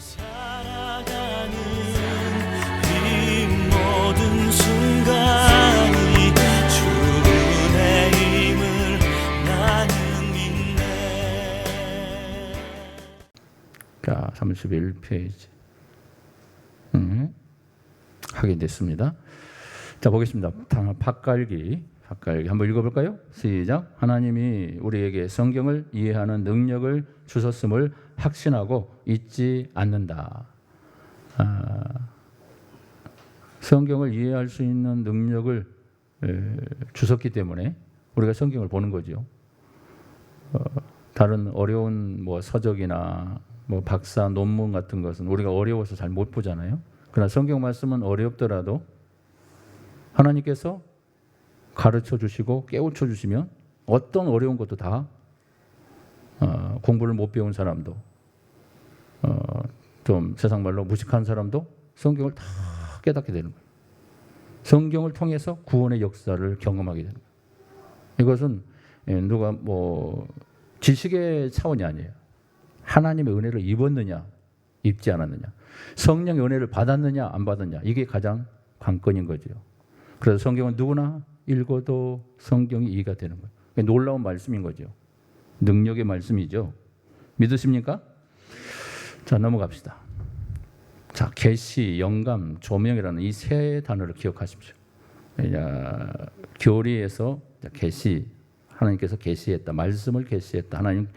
살아가는 이 모든 순간이 주의 힘을 나는 믿네. 자, 31페이지 확인됐습니다. 자, 보겠습니다. 밭갈기 한번 읽어볼까요? 시작. 하나님이 우리에게 성경을 이해하는 능력을 주셨음을 확신하고 잊지 않는다. 성경을 이해할 수 있는 능력을 주셨기 때문에 우리가 성경을 보는 거죠. 다른 어려운 뭐 서적이나 뭐 박사 논문 같은 것은 우리가 어려워서 잘 못 보잖아요. 그러나 성경 말씀은 어렵더라도 하나님께서 가르쳐 주시고 깨우쳐 주시면 어떤 어려운 것도 다 공부를 못 배운 사람도 좀 세상 말로 무식한 사람도 성경을 다 깨닫게 되는 거예요. 성경을 통해서 구원의 역사를 경험하게 되는 거예요. 이것은 누가 뭐 지식의 차원이 아니에요. 하나님의 은혜를 입었느냐 입지 않았느냐, 성령의 은혜를 받았느냐 안 받았느냐, 이게 가장 관건인 거죠. 그래서 성경은 누구나 읽어도 성경이 이해가 되는 거예요. 놀라운 말씀인 거죠. 능력의 말씀이죠. 믿으십니까? 자, 넘어갑시다. 자, 계시, 영감, 조명이라는 이 세 단어를 기억하십시오. 교리에서 계시, 하나님께서 계시했다, 말씀을 계시했다. 하나님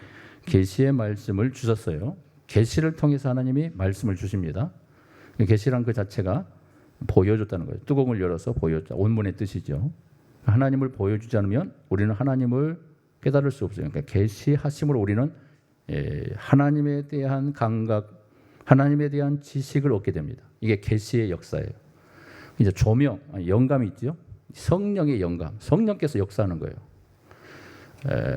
계시의 말씀을 주셨어요. 계시를 통해서 하나님이 말씀을 주십니다. 계시란 그 자체가 보여줬다는 거예요. 뚜껑을 열어서 보여줬다. 원문의 뜻이죠. 하나님을 보여주지 않으면 우리는 하나님을 깨달을 수 없어요. 그러니까 계시하심으로 우리는 하나님에 대한 감각, 하나님에 대한 지식을 얻게 됩니다. 이게 계시의 역사예요. 이제 조명, 영감이 있죠. 성령의 영감, 성령께서 역사하는 거예요.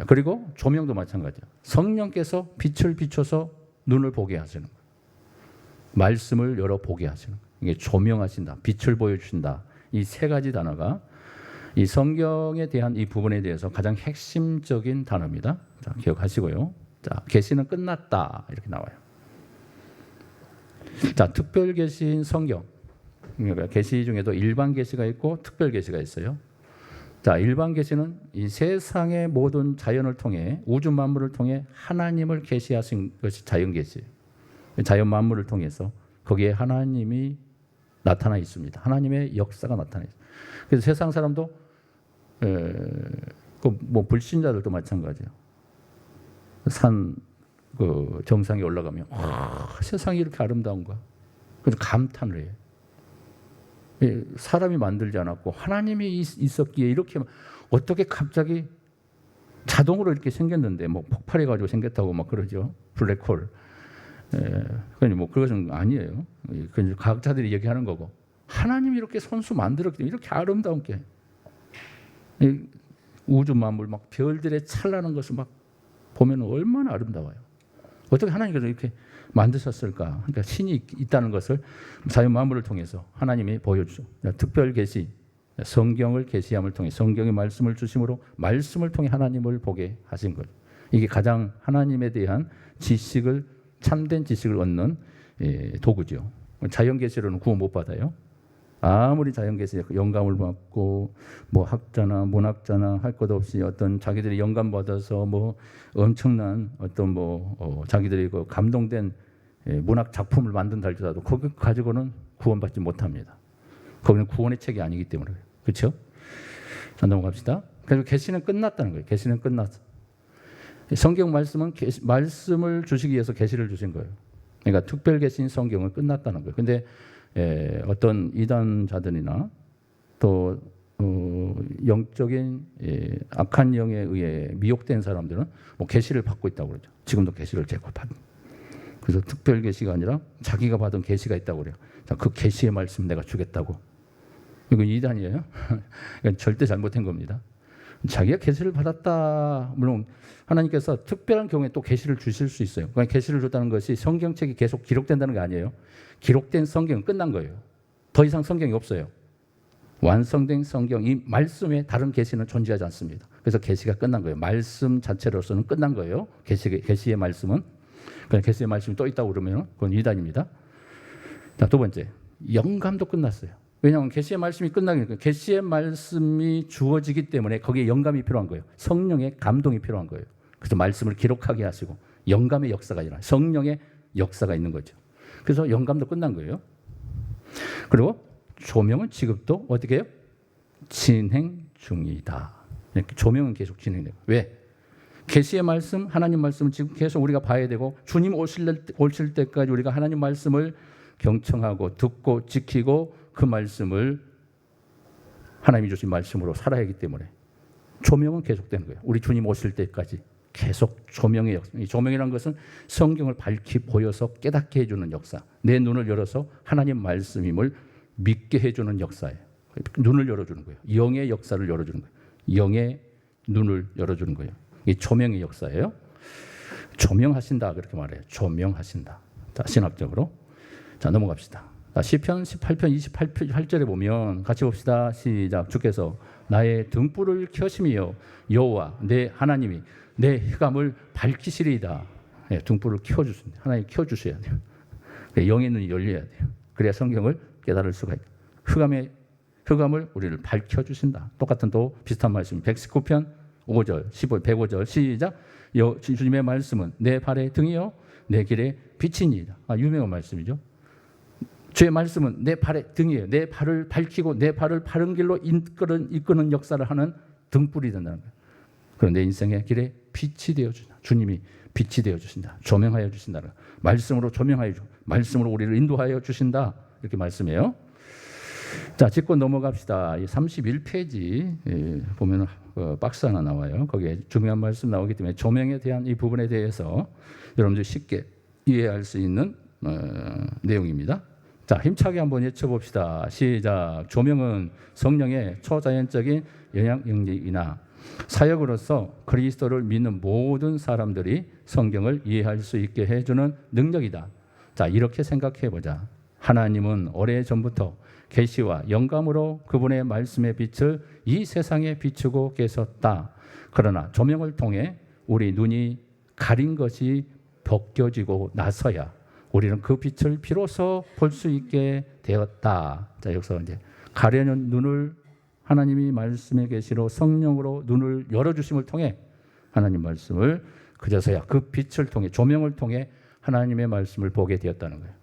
그리고 조명도 마찬가지예요. 성령께서 빛을 비춰서 눈을 보게 하시는 거예요. 말씀을 열어 보게 하시는 거예요. 이게 조명하신다, 빛을 보여주신다. 이 세 가지 단어가 이 성경에 대한 이 부분에 대해서 가장 핵심적인 단어입니다. 자, 기억하시고요. 자, 계시는 끝났다 이렇게 나와요. 자, 특별 계시인 성경. 그러니까 계시 중에도 일반 계시가 있고 특별 계시가 있어요. 자, 일반 계시는 이 세상의 모든 자연을 통해, 우주 만물을 통해 하나님을 계시하신 것이 자연 계시예요. 자연 만물을 통해서 거기에 하나님이 나타나 있습니다. 하나님의 역사가 나타나 있어요. 그래서 세상 사람도 뭐 불신자들도 마찬가지예요. 산 그 정상에 올라가면 세상이 이렇게 아름다운가? 그래서 감탄을 해요. 사람이 만들지 않았고 하나님이 있었기에 이렇게 어떻게 갑자기 자동으로 이렇게 생겼는데 뭐 폭발해 가지고 생겼다고 막 그러죠. 블랙홀. 그러니 뭐 그것은 아니에요. 그 과학자들이 얘기하는 거고. 하나님이 이렇게 손수 만들었기 때문에 이렇게 아름다운 게 우주 만물 막 별들의 찬란한 것을 막 보면 얼마나 아름다워요. 어떻게 하나님께서 이렇게 만드셨을까? 그러니까 신이 있다는 것을 자연 만물을 통해서 하나님이 보여주죠. 특별 계시, 성경을 계시함을 통해 성경의 말씀을 주심으로 말씀을 통해 하나님을 보게 하신 것. 이게 가장 하나님에 대한 지식을, 참된 지식을 얻는 도구죠. 자연 계시로는 구원 못 받아요. 아무리 자연 계시에 영감을 받고 뭐 학자나 문학자나 할 것 없이 어떤 자기들이 영감 받아서 뭐 엄청난 어떤 뭐 자기들이 그 감동된 문학 작품을 만든다 할지라도 그거 가지고는 구원받지 못합니다. 거기는 구원의 책이 아니기 때문에. 그렇죠? 자, 넘어갑시다. 그래서 계시는 끝났다는 거예요. 계시는 끝났어. 성경 말씀은 말씀을 주시기 위해서 계시를 주신 거예요. 그러니까 특별 계시인 성경은 끝났다는 거예요. 근데 어떤 이단자들이나 또 영적인 악한 영에 의해 미혹된 사람들은 뭐 계시를 받고 있다고 그러죠. 지금도 계시를 제공받는. 그래서 특별 계시가 아니라 자기가 받은 계시가 있다고 그래요. 자, 그 계시의 말씀 내가 주겠다고. 이거 이단이에요. 절대 잘못된 겁니다. 자기가 계시를 받았다. 물론 하나님께서 특별한 경우에 또 계시를 주실 수 있어요. 그러니까 계시를 줬다는 것이 성경책이 계속 기록된다는 게 아니에요. 기록된 성경은 끝난 거예요. 더 이상 성경이 없어요. 완성된 성경, 이 말씀에 다른 계시는 존재하지 않습니다. 그래서 계시가 끝난 거예요. 말씀 자체로서는 끝난 거예요. 계시의 말씀은. 그냥 계시의 말씀이 또 있다고 그러면 그건 이단입니다. 자, 두 번째, 영감도 끝났어요. 왜냐하면 계시의 말씀이 끝나니까 계시의 말씀이 주어지기 때문에 거기에 영감이 필요한 거예요. 성령의 감동이 필요한 거예요. 그래서 말씀을 기록하게 하시고 영감의 역사가 일어나 성령의 역사가 있는 거죠. 그래서 영감도 끝난 거예요. 그리고 조명은 지금도 어떻게 해요? 진행 중이다. 이렇게 조명은 계속 진행돼요. 왜? 계시의 말씀, 하나님 말씀을 지금 계속 우리가 봐야 되고 주님 오실 때까지 우리가 하나님 말씀을 경청하고 듣고 지키고 그 말씀을 하나님이 주신 말씀으로 살아야 하기 때문에 조명은 계속되는 거예요. 우리 주님 오실 때까지 계속 조명의 역사. 이 조명이라는 것은 성경을 밝히 보여서 깨닫게 해주는 역사. 내 눈을 열어서 하나님 말씀임을 믿게 해주는 역사예요. 눈을 열어주는 거예요. 영의 역사를 열어주는 거예요. 영의 눈을 열어주는 거예요. 이 조명의 역사예요. 조명하신다 그렇게 말해요. 조명하신다. 자, 신학적으로. 자, 넘어갑시다. 자, 시편 18편 28절에 보면 같이 봅시다. 시작. 주께서 나의 등불을 켜심이여 여호와 내 하나님이 내 흑암을 밝히시리이다. 네, 등불을 켜주신다. 하나님 켜주셔야 돼요. 영의 눈이 열려야 돼요. 그래야 성경을 깨달을 수가 있다. 흑암을 우리를 밝혀주신다. 똑같은 또 비슷한 말씀 119편 5절 105절 시작. 주님의 말씀은 내 발의 등이요 내 길의 빛이니이다. 유명한 말씀이죠. 주의 말씀은 내 발의 등이에요. 내 발을 밝히고 내 발을 바른 길로 이끄는 역사를 하는 등불이 된다는 거예요. 그런 내 인생의 길에 빛이 되어주신다. 주님이 빛이 되어주신다. 조명하여 주신다. 말씀으로 조명하여 주고 말씀으로 우리를 인도하여 주신다. 이렇게 말씀해요. 자, 짚고 넘어갑시다. 31페이지 보면 박스 하나 나와요. 거기에 중요한 말씀 나오기 때문에 조명에 대한 이 부분에 대해서 여러분들 쉽게 이해할 수 있는 내용입니다. 자, 힘차게 한번 외쳐봅시다. 시작. 조명은 성령의 초자연적인 영향력이나 사역으로서 그리스도를 믿는 모든 사람들이 성경을 이해할 수 있게 해주는 능력이다. 자, 이렇게 생각해보자. 하나님은 오래전부터 계시와 영감으로 그분의 말씀의 빛을 이 세상에 비추고 계셨다. 그러나 조명을 통해 우리 눈이 가린 것이 벗겨지고 나서야 우리는 그 빛을 비로소 볼 수 있게 되었다. 자, 여기서 이제 가려는 눈을 하나님이 말씀의 계시로 성령으로 눈을 열어주심을 통해 하나님 말씀을 그제서야 그 빛을 통해 조명을 통해 하나님의 말씀을 보게 되었다는 거예요.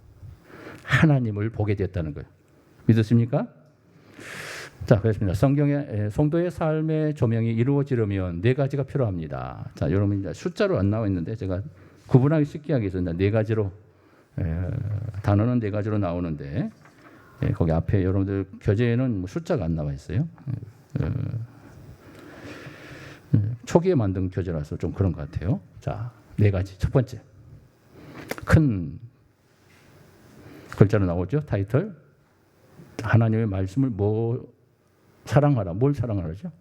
하나님을 보게 되었다는 거예요. 믿으십니까? 자, 그렇습니다. 성경의 성도의 삶의 조명이 이루어지려면 네 가지가 필요합니다. 자, 여러분 이제 숫자로 안 나와 있는데 제가 구분하기 쉽게 하기 위해서 네 가지로 단어는 네 가지로 나오는데 거기 앞에 여러분들 교재에는 숫자가 안 나와 있어요. 초기에 만든 교재라서 좀 그런 것 같아요. 자, 네 가지. 첫 번째, 큰 글자로 나오죠. 타이틀. 하나님의 말씀을 사랑하라. 뭘 사랑하라죠?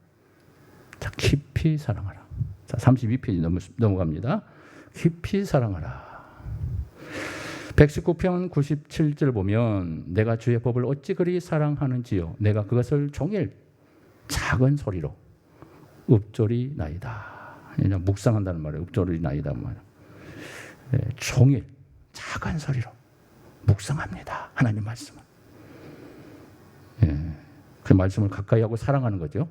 자, 깊이 사랑하라. 자, 32페이지 넘어갑니다. 깊이 사랑하라. 119편 97절 보면 내가 주의 법을 어찌 그리 사랑하는지요. 내가 그것을 종일 작은 소리로 읊조리나이다. 그냥 묵상한다는 말이에요. 읊조리나이다 말이에요. 네, 종일 작은 소리로 묵상합니다. 하나님 말씀을. 예, 그 말씀을 가까이 하고 사랑하는 거죠.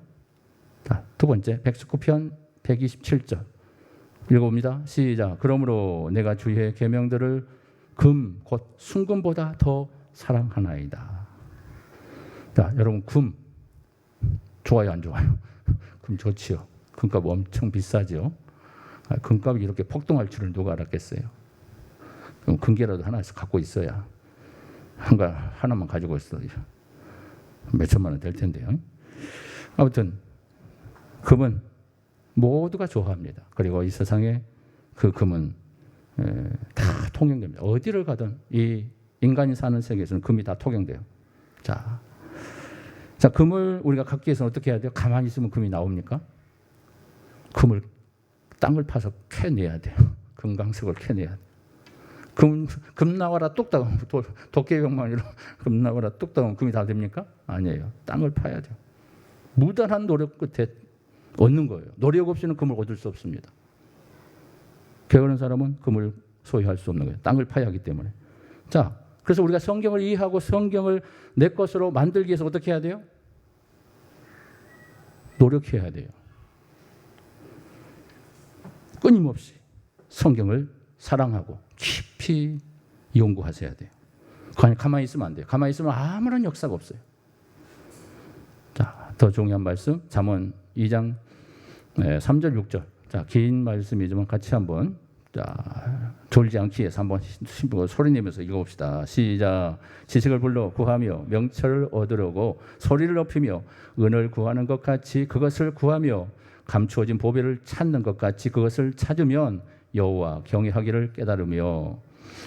자, 두 번째 119편 127절 읽어봅니다. 시작. 그러므로 내가 주의 계명들을 금 곧 순금보다 더 사랑하나이다. 자, 여러분 금 좋아요 안 좋아요? 금 좋지요. 금값 엄청 비싸죠. 금값이 이렇게 폭등할 줄을 누가 알았겠어요. 그럼 금괴라도 하나씩 갖고 있어야 하나만 가지고 있어 몇 천만 원 될 텐데요. 아무튼 금은 모두가 좋아합니다. 그리고 이 세상에 그 금은 다 통용됩니다. 어디를 가든 이 인간이 사는 세계에서는 금이 다 통용돼요. 자, 금을 우리가 갖기 위해서는 어떻게 해야 돼요? 가만히 있으면 금이 나옵니까? 땅을 파서 캐내야 돼요. 금강석을 캐내야 돼요. 금 나와라 뚝딱 도깨비방망이로 금 나와라 뚝딱 하면 금이 다 됩니까? 아니에요. 땅을 파야 돼요. 무단한 노력 끝에 얻는 거예요. 노력 없이는 금을 얻을 수 없습니다. 게으른 사람은 금을 소유할 수 없는 거예요. 땅을 파야 하기 때문에. 자, 그래서 우리가 성경을 이해하고 성경을 내 것으로 만들기 위해서 어떻게 해야 돼요? 노력해야 돼요. 끊임없이 성경을 사랑하고 깊이 연구하셔야 돼요. 가만히 있으면 안 돼요. 가만히 있으면 아무런 역사가 없어요. 자, 더 중요한 말씀 잠언 2장 3절 6절. 자, 긴 말씀이지만 같이 한번 졸지 않기 위해서 한번 소리 내면서 읽어봅시다. 시작. 지식을 불러 구하며 명철을 얻으려고 소리를 높이며 은을 구하는 것 같이 그것을 구하며 감추어진 보배를 찾는 것 같이 그것을 찾으면 여호와 경외하기를 깨달으며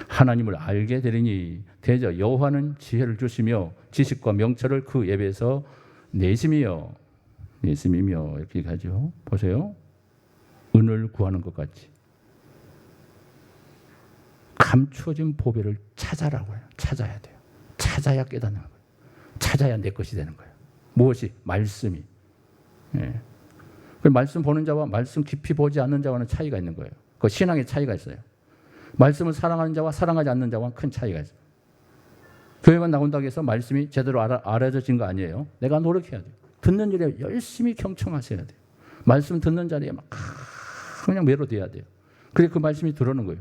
하나님을 알게 되리니 대저 여호와는 지혜를 주시며 지식과 명철을 그 예배에서 내심이며 이렇게 얘기하죠. 보세요. 은을 구하는 것 같이 감추어진 보배를 찾아라고 해요. 찾아야 돼요. 찾아야 깨닫는 거예요. 찾아야 내 것이 되는 거예요. 무엇이? 말씀이. 예. 말씀 보는 자와 말씀 깊이 보지 않는 자와는 차이가 있는 거예요. 그 신앙의 차이가 있어요. 말씀을 사랑하는 자와 사랑하지 않는 자와 큰 차이가 있어요. 교회만 나온다고 해서 말씀이 제대로 알아져진 거 아니에요. 내가 노력해야 돼요. 듣는 일에 열심히 경청하셔야 돼요. 말씀 듣는 자리에 막 그냥 매료돼야 돼요. 그래 그 말씀이 들어오는 거예요.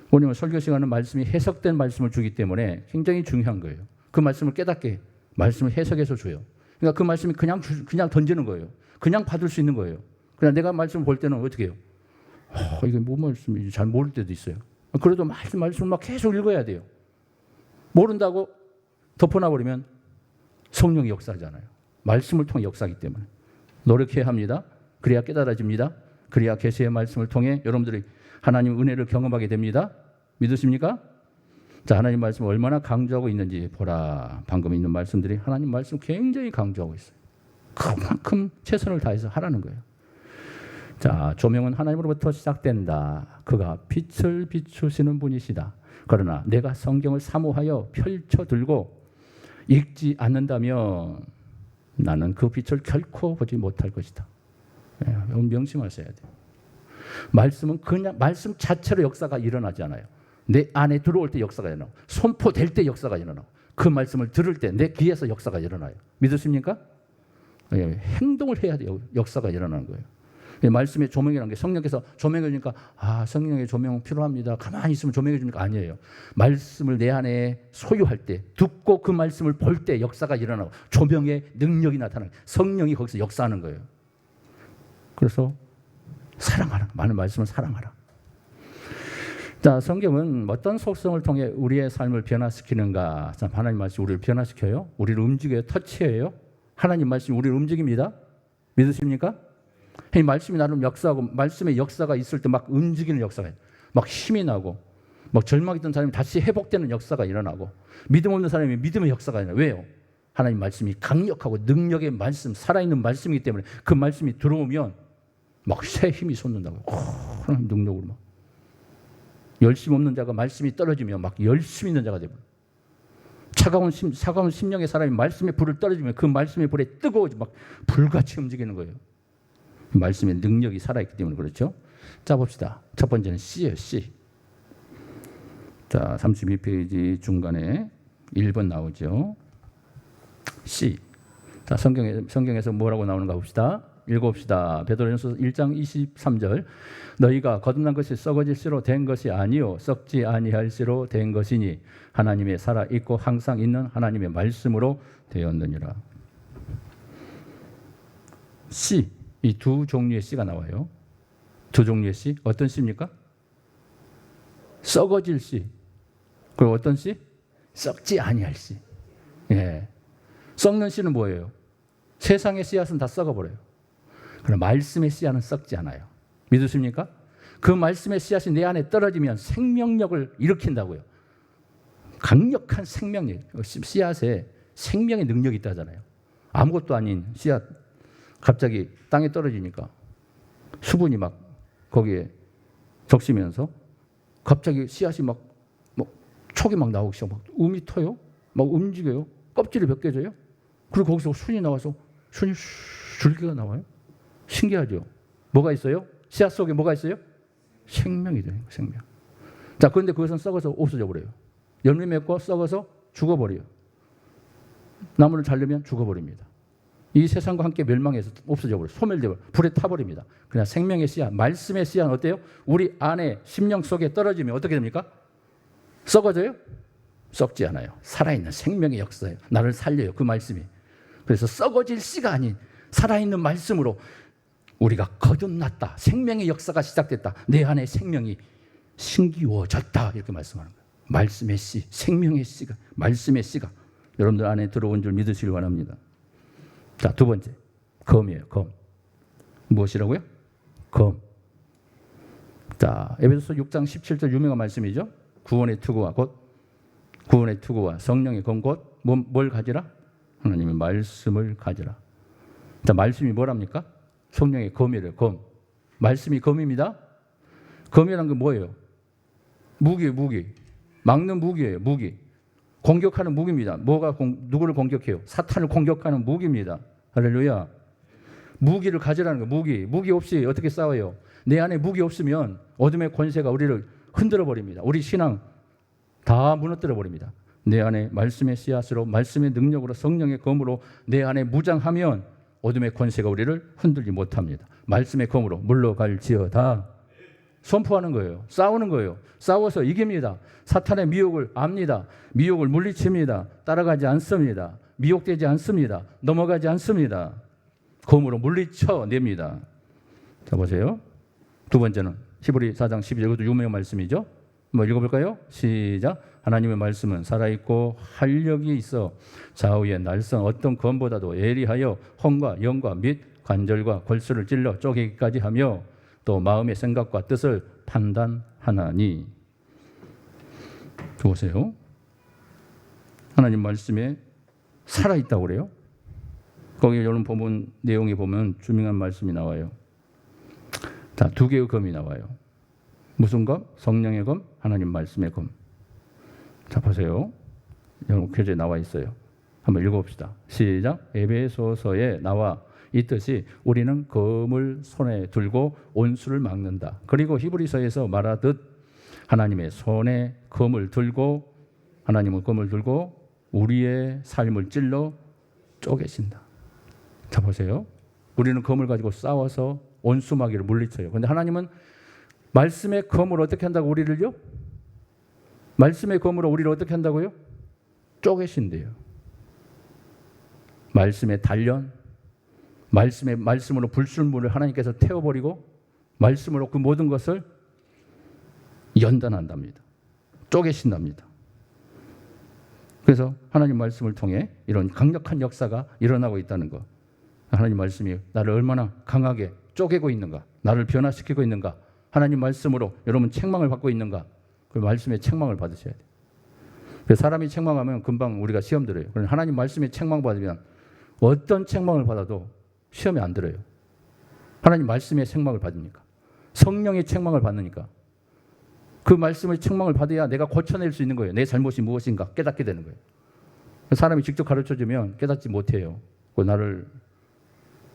뭐냐면 설교 시간은 말씀이 해석된 말씀을 주기 때문에 굉장히 중요한 거예요. 그 말씀을 깨닫게 말씀을 해석해서 줘요. 그러니까 그 말씀이 그냥 던지는 거예요. 그냥 받을 수 있는 거예요. 그냥 내가 말씀을 볼 때는 어떻게 해요? 이게 뭐 말씀인지 잘 모를 때도 있어요. 그래도 말씀을 막 계속 읽어야 돼요. 모른다고 덮어놔버리면 성령이 역사하잖아요. 말씀을 통해 역사하기 때문에 노력해야 합니다. 그래야 깨달아집니다. 그래야 계시의 말씀을 통해 여러분들이 하나님 은혜를 경험하게 됩니다. 믿으십니까? 자, 하나님 말씀을 얼마나 강조하고 있는지 보라. 방금 있는 말씀들이 하나님 말씀 굉장히 강조하고 있어요. 그만큼 최선을 다해서 하라는 거예요. 자, 조명은 하나님으로부터 시작된다. 그가 빛을 비추시는 분이시다. 그러나 내가 성경을 사모하여 펼쳐 들고 읽지 않는다면 나는 그 빛을 결코 보지 못할 것이다. 여러분 명심하셔야 돼요. 말씀은 그냥 말씀 자체로 역사가 일어나지 않아요. 내 안에 들어올 때 역사가 일어나고 선포될 때 역사가 일어나고 그 말씀을 들을 때 내 귀에서 역사가 일어나요. 믿으십니까? 행동을 해야 돼요. 역사가 일어나는 거예요. 말씀의 조명이라는 게 성령께서 조명해 주니까 성령의 조명 필요합니다. 가만히 있으면 조명해 주니까 아니에요. 말씀을 내 안에 소유할 때 듣고 그 말씀을 볼 때 역사가 일어나고 조명의 능력이 나타나고 성령이 거기서 역사하는 거예요. 그래서 사랑하라. 많은 말씀을 사랑하라. 자, 성경은 어떤 속성을 통해 우리의 삶을 변화시키는가? 자, 하나님 말씀이 우리를 변화시켜요. 우리를 움직여요. 터치해요. 하나님 말씀이 우리를 움직입니다. 믿으십니까? 이 말씀이 나름 역사하고 말씀의 역사가 있을 때 막 움직이는 역사가 있어요. 막 힘이 나고 막 절망했던 사람이 다시 회복되는 역사가 일어나고 믿음 없는 사람이 믿음의 역사가 일어나요. 왜요? 하나님 말씀이 강력하고 능력의 말씀, 살아있는 말씀이기 때문에 그 말씀이 들어오면 막 새 힘이 솟는다고요. 하나님 능력으로 막. 열심 없는 자가 말씀이 떨어지면 막 열심 있는 자가 되고 차가운 심령의 사람이 말씀의 불을 떨어지면 그 말씀의 불에 뜨거워지고 막 불같이 움직이는 거예요. 말씀의 능력이 살아있기 때문에 그렇죠. 자, 봅시다. 첫 번째는 C예요. C. 자, 32페이지 중간에 1번 나오죠. C. 자, 성경에서 뭐라고 나오는가 봅시다. 읽어봅시다. 베드로전서 1장 23절. 너희가 거듭난 것이 썩어질 씨로 된 것이 아니요 썩지 아니할 씨로 된 것이니 하나님의 살아 있고 항상 있는 하나님의 말씀으로 되었느니라. 씨. 이 두 종류의 씨가 나와요. 두 종류의 씨. 어떤 씨입니까? 썩어질 씨. 그리고 어떤 씨? 썩지 아니할 씨. 예. 썩는 씨는 뭐예요? 세상의 씨앗은 다 썩어버려요. 그럼 말씀의 씨앗은 썩지 않아요. 믿으십니까? 그 말씀의 씨앗이 내 안에 떨어지면 생명력을 일으킨다고요. 강력한 생명력. 씨앗에 생명의 능력이 있다잖아요. 아무것도 아닌 씨앗 갑자기 땅에 떨어지니까 수분이 막 거기에 적시면서 갑자기 씨앗이 막 촉이 막 나오기 시작, 막 음이 터요, 막 움직여요, 껍질이 벗겨져요. 그리고 거기서 순이 나와서 순이 줄기가 나와요. 신기하죠? 뭐가 있어요? 씨앗 속에 뭐가 있어요? 생명이 되는 거예요. 생명. 자, 그런데 그것은 썩어서 없어져 버려요. 열매 맺고 썩어서 죽어버려요. 나무를 자르면 죽어버립니다. 이 세상과 함께 멸망해서 없어져 버려요. 소멸되어 버려요. 불에 타버립니다. 그냥 생명의 씨앗, 말씀의 씨앗은 어때요? 우리 안에 심령 속에 떨어지면 어떻게 됩니까? 썩어져요? 썩지 않아요. 살아있는 생명의 역사예요. 나를 살려요. 그 말씀이. 그래서 썩어질 씨가 아닌 살아있는 말씀으로 우리가 거듭났다. 생명의 역사가 시작됐다. 내 안에 생명이 신기워졌다. 이렇게 말씀하는 거예요. 말씀의 씨, 생명의 씨가, 말씀의 씨가 여러분들 안에 들어온 줄 믿으시길 바랍니다. 자, 두 번째, 검이에요. 검. 무엇이라고요? 검. 자, 에베소서 6장 17절 유명한 말씀이죠. 구원의 투구와 성령의 검 곧 뭘 가지라? 하나님의 말씀을 가지라. 자, 말씀이 뭐랍니까? 성령의 검이래요. 검. 말씀이 검입니다. 검이란 게 뭐예요? 무기. 막는 무기예요. 무기. 공격하는 무기입니다. 누구를 공격해요? 사탄을 공격하는 무기입니다. 할렐루야. 무기를 가지라는 거예요. 무기 없이 어떻게 싸워요? 내 안에 무기 없으면 어둠의 권세가 우리를 흔들어 버립니다. 우리 신앙 다 무너뜨려 버립니다. 내 안에 말씀의 씨앗으로, 말씀의 능력으로, 성령의 검으로 내 안에 무장하면 어둠의 권세가 우리를 흔들지 못합니다. 말씀의 검으로 물러갈지어다. 선포하는 거예요. 싸우는 거예요. 싸워서 이깁니다. 사탄의 미혹을 압니다. 미혹을 물리칩니다. 따라가지 않습니다. 미혹되지 않습니다. 넘어가지 않습니다. 검으로 물리쳐냅니다. 자, 보세요. 두 번째는 히브리 4장 12절, 이것도 유명한 말씀이죠. 한번 읽어볼까요? 시작. 하나님의 말씀은 살아있고 활력이 있어 좌우의 날선 어떤 검보다도 예리하여 혼과 영과 및 관절과 골수를 찔러 쪼개기까지 하며 또 마음의 생각과 뜻을 판단하나니. 보세요. 하나님 말씀에 살아있다고 그래요. 거기 여러분 보면 내용에 보면 주명한 말씀이 나와요. 자, 두 개의 검이 나와요. 무슨 검? 성령의 검, 하나님 말씀의 검. 자, 보세요. 여러분 교재에 나와 있어요. 한번 읽어봅시다. 시작. 에베소서에 나와 있듯이 우리는 검을 손에 들고 온수를 막는다. 그리고 히브리서에서 말하듯 하나님의 손에 검을 들고, 하나님은 검을 들고 우리의 삶을 찔러 쪼개신다. 자, 보세요. 우리는 검을 가지고 싸워서 온수마귀를 물리쳐요. 그런데 하나님은 말씀의 검으로 어떻게 한다고 우리를요? 말씀의 검으로 우리를 어떻게 한다고요? 쪼개신대요. 말씀의 단련, 말씀으로 불순물을 하나님께서 태워버리고 말씀으로 그 모든 것을 연단한답니다. 쪼개신답니다. 그래서 하나님 말씀을 통해 이런 강력한 역사가 일어나고 있다는 것. 하나님 말씀이 나를 얼마나 강하게 쪼개고 있는가, 나를 변화시키고 있는가, 하나님 말씀으로 여러분 책망을 받고 있는가, 그 말씀의 책망을 받으셔야 돼요. 그래서 사람이 책망하면 금방 우리가 시험 들어요. 그런데 하나님 말씀에 책망 받으면 어떤 책망을 받아도 시험에 안 들어요. 하나님 말씀의 책망을 받으니까, 성령의 책망을 받으니까, 그 말씀의 책망을 받아야 내가 고쳐낼 수 있는 거예요. 내 잘못이 무엇인가 깨닫게 되는 거예요. 사람이 직접 가르쳐주면 깨닫지 못해요.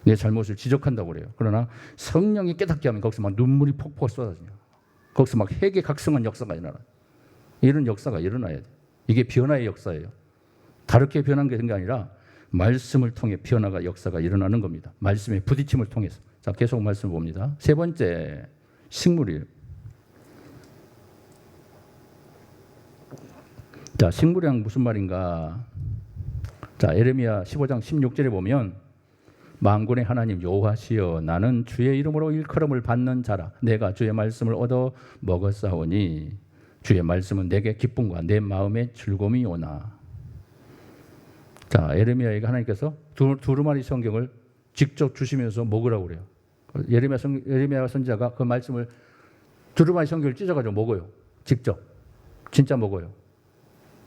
내 잘못을 지적한다고 그래요. 그러나 성령이 깨닫게 하면 거기서 막 눈물이 폭포 쏟아져요. 거기서 막 회개각성한 역사가 일어나요. 이런 역사가 일어나야 돼요. 이게 변화의 역사예요. 다르게 변한 게 아니라 말씀을 통해 변화가 역사가 일어나는 겁니다. 말씀의 부딪힘을 통해서. 자, 계속 말씀을 봅니다. 세 번째, 식물이에요. 자, 식물이란 무슨 말인가? 자, 예레미야 15장 16절에 보면 만군의 하나님 여호와시여 나는 주의 이름으로 일컬음을 받는 자라 내가 주의 말씀을 얻어 먹었사오니 주의 말씀은 내게 기쁨과 내 마음에 즐거움이 오나. 자, 예레미야에게 하나님께서 두루마리 성경을 직접 주시면서 먹으라고 그래요. 예레미야 선지자가 그 말씀을 두루마리 성경을 찢어가지고 먹어요. 직접. 진짜 먹어요.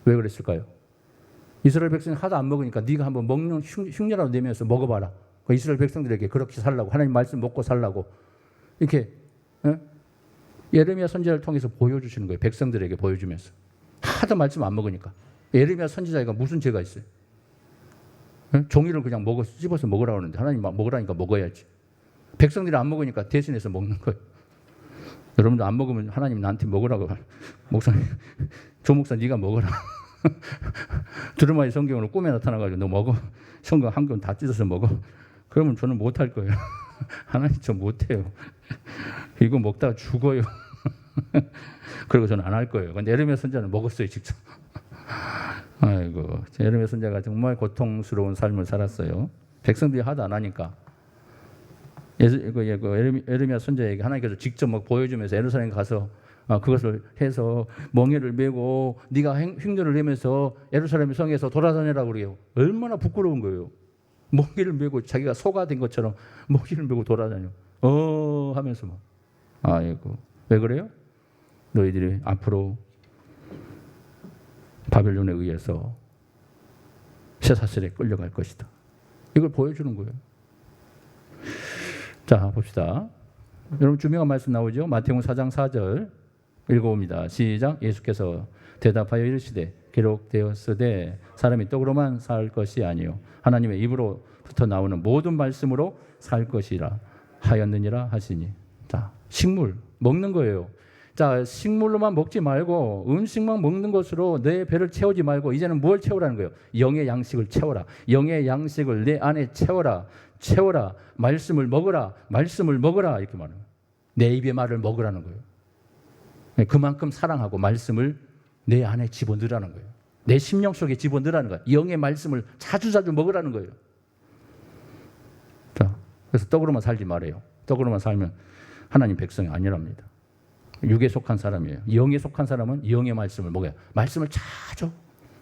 왜 그랬을까요? 이스라엘 백성이 하도 안 먹으니까 네가 한번 먹는 흉내라도 내면서 먹어봐라. 이스라엘 백성들에게 그렇게 살라고, 하나님 말씀 먹고 살라고 이렇게 예레미야 선지자를 통해서 보여주시는 거예요. 백성들에게 보여주면서. 하도 말씀 안 먹으니까. 예레미야 선지자가 무슨 죄가 있어요? 종이를 그냥 씹어서 먹으라고 하는데 하나님 먹으라니까 먹어야지. 백성들이 안 먹으니까 대신해서 먹는 거예요. 여러분도 안 먹으면 하나님 나한테 먹으라고. 목사님, 조 목사 네가 먹어라. 두루마리 성경으로 꿈에 나타나가지고 너 먹어. 성경 한 권 다 찢어서 먹어. 그러면 저는 못할 거예요. 하나님 저 못해요. 이거 먹다가 죽어요. 그리고 저는 안 할 거예요. 근데 에르미야 선지자는 먹었어요 직접. 아이고, 에르미야 선지자가 정말 고통스러운 삶을 살았어요. 백성들이 하도 안 하니까. 에르미야 선지자에게 하나님께서 직접 막 보여주면서 예루살렘 가서 그것을 해서 멍에를 메고 네가 흉년을 내면서 예루살렘 성에서 돌아다니라고 그래요. 얼마나 부끄러운 거예요. 멍에를 메고 자기가 소가 된 것처럼 멍에를 메고 돌아다녀. 하면서 막. 아이고, 왜 그래요? 너희들이 앞으로 바벨론에 의해서 쇠사슬에 끌려갈 것이다. 이걸 보여주는 거예요. 자, 봅시다. 여러분 주명한 말씀 나오죠? 마태복음 4장 4절 읽어봅니다. 시작. 예수께서 대답하여 이르시되 기록되었으되 사람이 떡으로만 살 것이 아니요 하나님의 입으로부터 나오는 모든 말씀으로 살 것이라 하였느니라 하시니. 자, 식물 먹는 거예요. 자, 식물로만 먹지 말고 음식만 먹는 것으로 내 배를 채우지 말고 이제는 뭘 채우라는 거예요? 영의 양식을 채워라. 영의 양식을 내 안에 채워라. 채워라. 말씀을 먹어라. 말씀을 먹어라. 이렇게 말해요. 내 입의 말을 먹으라는 거예요. 그만큼 사랑하고 말씀을 내 안에 집어넣으라는 거예요. 내 심령 속에 집어넣으라는 거예요. 영의 말씀을 자주자주 먹으라는 거예요. 자, 그래서 떡으로만 살지 말아요. 떡으로만 살면 하나님 백성이 아니랍니다. 육에 속한 사람이에요. 영에 속한 사람은 영의 말씀을 먹어야 돼요. 말씀을 자주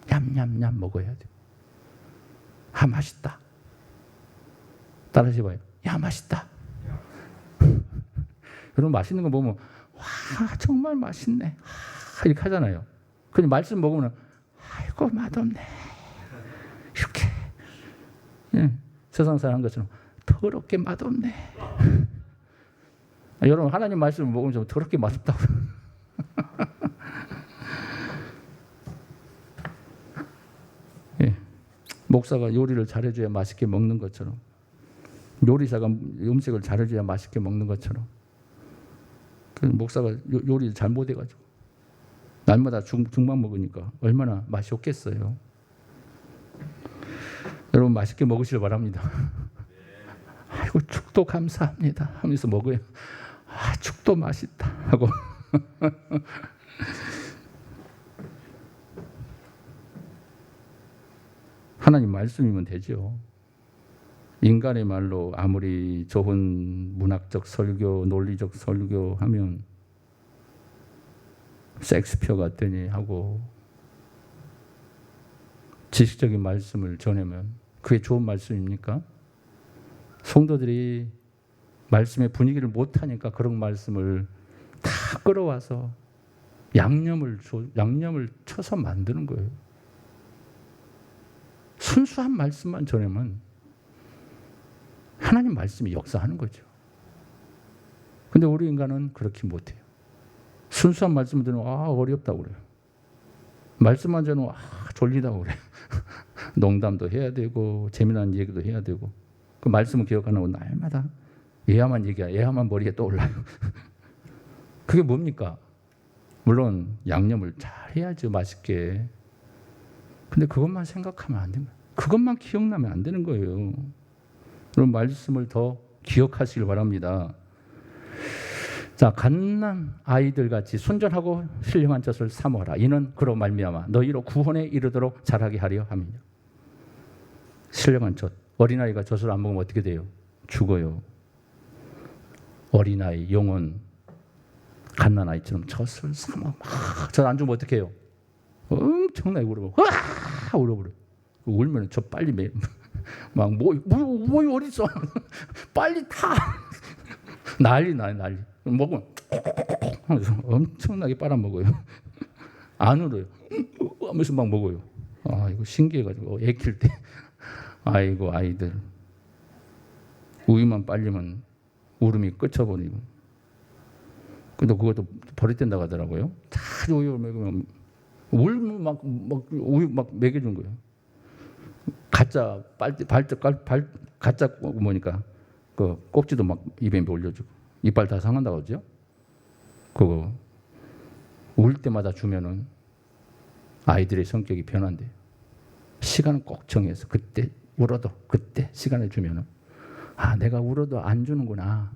냠냠냠 먹어야 돼요. 아, 맛있다. 따라서 해봐요. 야, 맛있다. 여러분 맛있는 거 보면 와, 정말 맛있네. 이렇게 하잖아요. 근데 말씀 먹으면 아이고 맛없네. 이렇게 세상 사람 한 것처럼 더럽게 맛없네. 여러분 하나님 말씀을 먹으면 좀 더럽게 맛없다고. 예. 목사가 요리를 잘해줘야 맛있게 먹는 것처럼, 요리사가 음식을 잘해줘야 맛있게 먹는 것처럼, 목사가 요리를 잘 못해가지고 날마다 죽만 먹으니까 얼마나 맛이 없겠어요. 여러분 맛있게 먹으시길 바랍니다. 아이고 죽도 감사합니다 하면서 먹어요. 아, 죽도 맛있다 하고. 하나님 말씀이면 되죠. 인간의 말로 아무리 좋은 문학적 설교, 논리적 설교 하면 섹스피어 같더니 하고 지식적인 말씀을 전하면 그게 좋은 말씀입니까? 성도들이 말씀의 분위기를 못하니까 그런 말씀을 다 끌어와서 양념을 쳐서 만드는 거예요. 순수한 말씀만 전하면 하나님 말씀이 역사하는 거죠. 근데 우리 인간은 그렇게 못해요. 순수한 말씀을 들으면 어렵다고 그래요. 말씀만 전하면 졸리다고 그래요. 농담도 해야 되고 재미난 얘기도 해야 되고 그 말씀을 기억하는 건 날마다 얘야만 머리에 떠올라요. 그게 뭡니까? 물론 양념을 잘 해야죠, 맛있게. 근데 그것만 생각하면 안 되는 거예요. 그것만 기억나면 안 되는 거예요. 그런 말씀을 더 기억하시길 바랍니다. 자, 갓난 아이들 같이 순전하고 신령한 젖을 사모하라. 이는 그로 말미암아 너희로 구원에 이르도록 자라게 하려 함이냐. 신령한 젖. 어린아이가 젖을 안 먹으면 어떻게 돼요? 죽어요. 어린아이, 영혼, 갓난아이처럼 젖을 사모. 젖 안 주면 어떻게 해요? 엄청나게 울어버려. 울어버려. 울면 저 빨리 막 뭐 어딨어? 빨리 타. 난리. 먹으면 엄청나게 빨아먹어요. 안 울어요. 하면서 막 먹어요. 이거 신기해가지고 애 킬 때 아이고 아이들 우유만 빨리면 울음이 끝쳐버리고. 근데 그것도 버릇된다고 하더라고요. 자주 우유를 먹으면 울면 막 우유 막 먹여준 거예요. 가짜 가짜 뭐니까 그 꼭지도 막 입에 올려주고 이빨 다 상한다고 하죠. 그거 울 때마다 주면은 아이들의 성격이 변한대요. 시간을 꼭 정해서 그때 울어도 그때 시간을 주면은 내가 울어도 안 주는구나.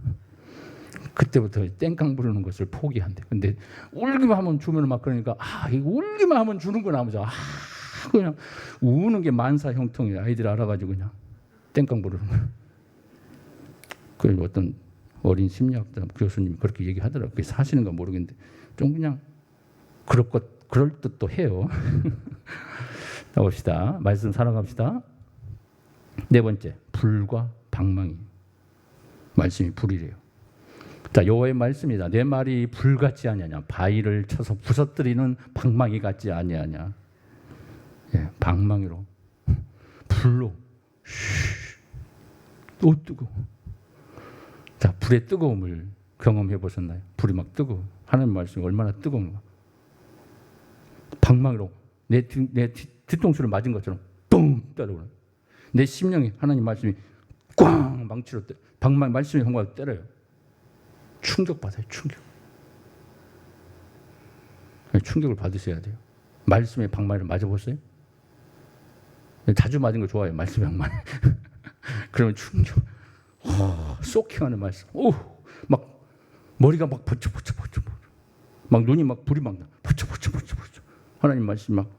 그때부터 땡깡 부르는 것을 포기한대. 근데 울기만 하면 주면은 막 그러니까 이거 울기만 하면 주는구나 하면서 그냥 우는 게 만사 형통이에요. 아이들이 알아가지고 그냥 땡깡 부르는 거예요. 그 어떤 어린 심리학자 교수님이 그렇게 얘기하더라고요. 그게 사실인가 모르겠는데 좀 그냥 그럴 듯도 해요. 봅시다. 말씀 살아갑시다. 네 번째, 불과 방망이. 말씀이 불이래요. 자, 여호와의 말씀이다. 내 말이 불 같지 아니하냐. 바위를 쳐서 부서뜨리는 방망이 같지 아니하냐. 예, 방망이로 불로 또 뜨거워. 자, 불의 뜨거움을 경험해 보셨나요? 불이 막 뜨거워. 하나님 말씀이 얼마나 뜨거운가. 방망이로 내 뒤통수를 맞은 것처럼 똥 때려요. 내 심령이 하나님 말씀이 꽝 망치로 방망이 말씀의 형광을 때려요. 충격받아요. 충격을 받으셔야 돼요. 말씀의 방망이를 맞아보세요. 자주 맞은 거 좋아해요. 말씀의 방망이. 그러면 충격. 쇼킹하는 말씀. 막 머리가 막 버쳐. 막 눈이 막 불이 막 나. 버쳐. 하나님 말씀 막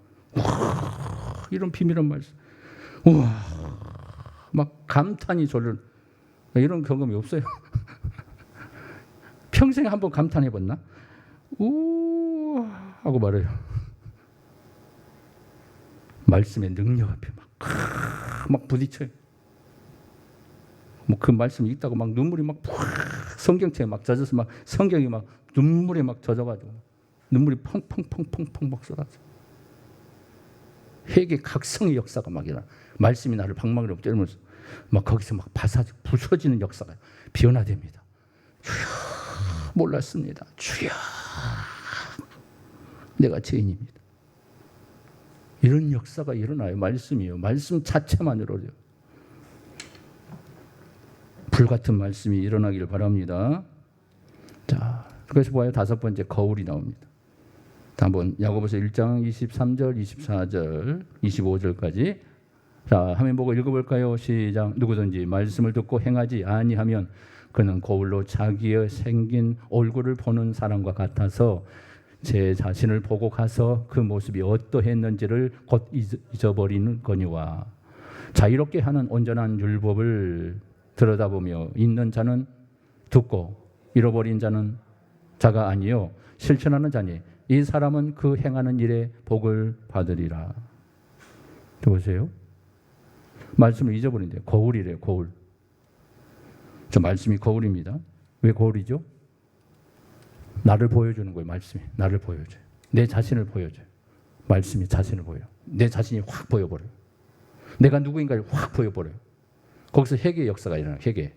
이런 비밀한 말씀. 막 감탄이 절로. 이런 경험이 없어요. 평생에 한번 감탄해봤나? 하고 말해요. 말씀의 능력 앞에 막 부딪혀요. 뭐 그 말씀 읽다가 막 눈물이 막 성경책에 막 젖어서 막 성경이 막 눈물에 막 젖어가지고 눈물이 펑펑 막 쏟아져. 회개 각성의 역사가 막 일어나. 말씀이 나를 방망이로 때리면서 막 거기서 막 부서지는 역사가 변화됩니다. 주여, 몰랐습니다. 주여, 내가 죄인입니다. 이런 역사가 일어나요. 말씀이요. 말씀 자체만으로요. 불같은 말씀이 일어나길 바랍니다. 자, 그래서 봐요. 다섯 번째, 거울이 나옵니다. 한번 야고보서 1장 23절, 24절, 25절까지 자, 화면 보고 읽어볼까요? 시작. 누구든지 말씀을 듣고 행하지 아니하면 그는 거울로 자기의 생긴 얼굴을 보는 사람과 같아서 제 자신을 보고 가서 그 모습이 어떠했는지를 곧 잊어버리는 거니와. 자유롭게 하는 온전한 율법을 들여다보며 있는 자는 듣고 잃어버린 자는 자가 아니요 실천하는 자니 이 사람은 그 행하는 일에 복을 받으리라. 보세요. 말씀을 잊어버린대요. 거울이래요. 거울. 저 말씀이 거울입니다. 왜 거울이죠? 나를 보여주는 거예요. 말씀이 나를 보여줘요. 내 자신을 보여줘요. 말씀이 자신을 보여요. 내 자신이 확 보여버려요. 내가 누구인가를 확 보여버려요. 거기서 회개의 역사가 일어나요. 회개.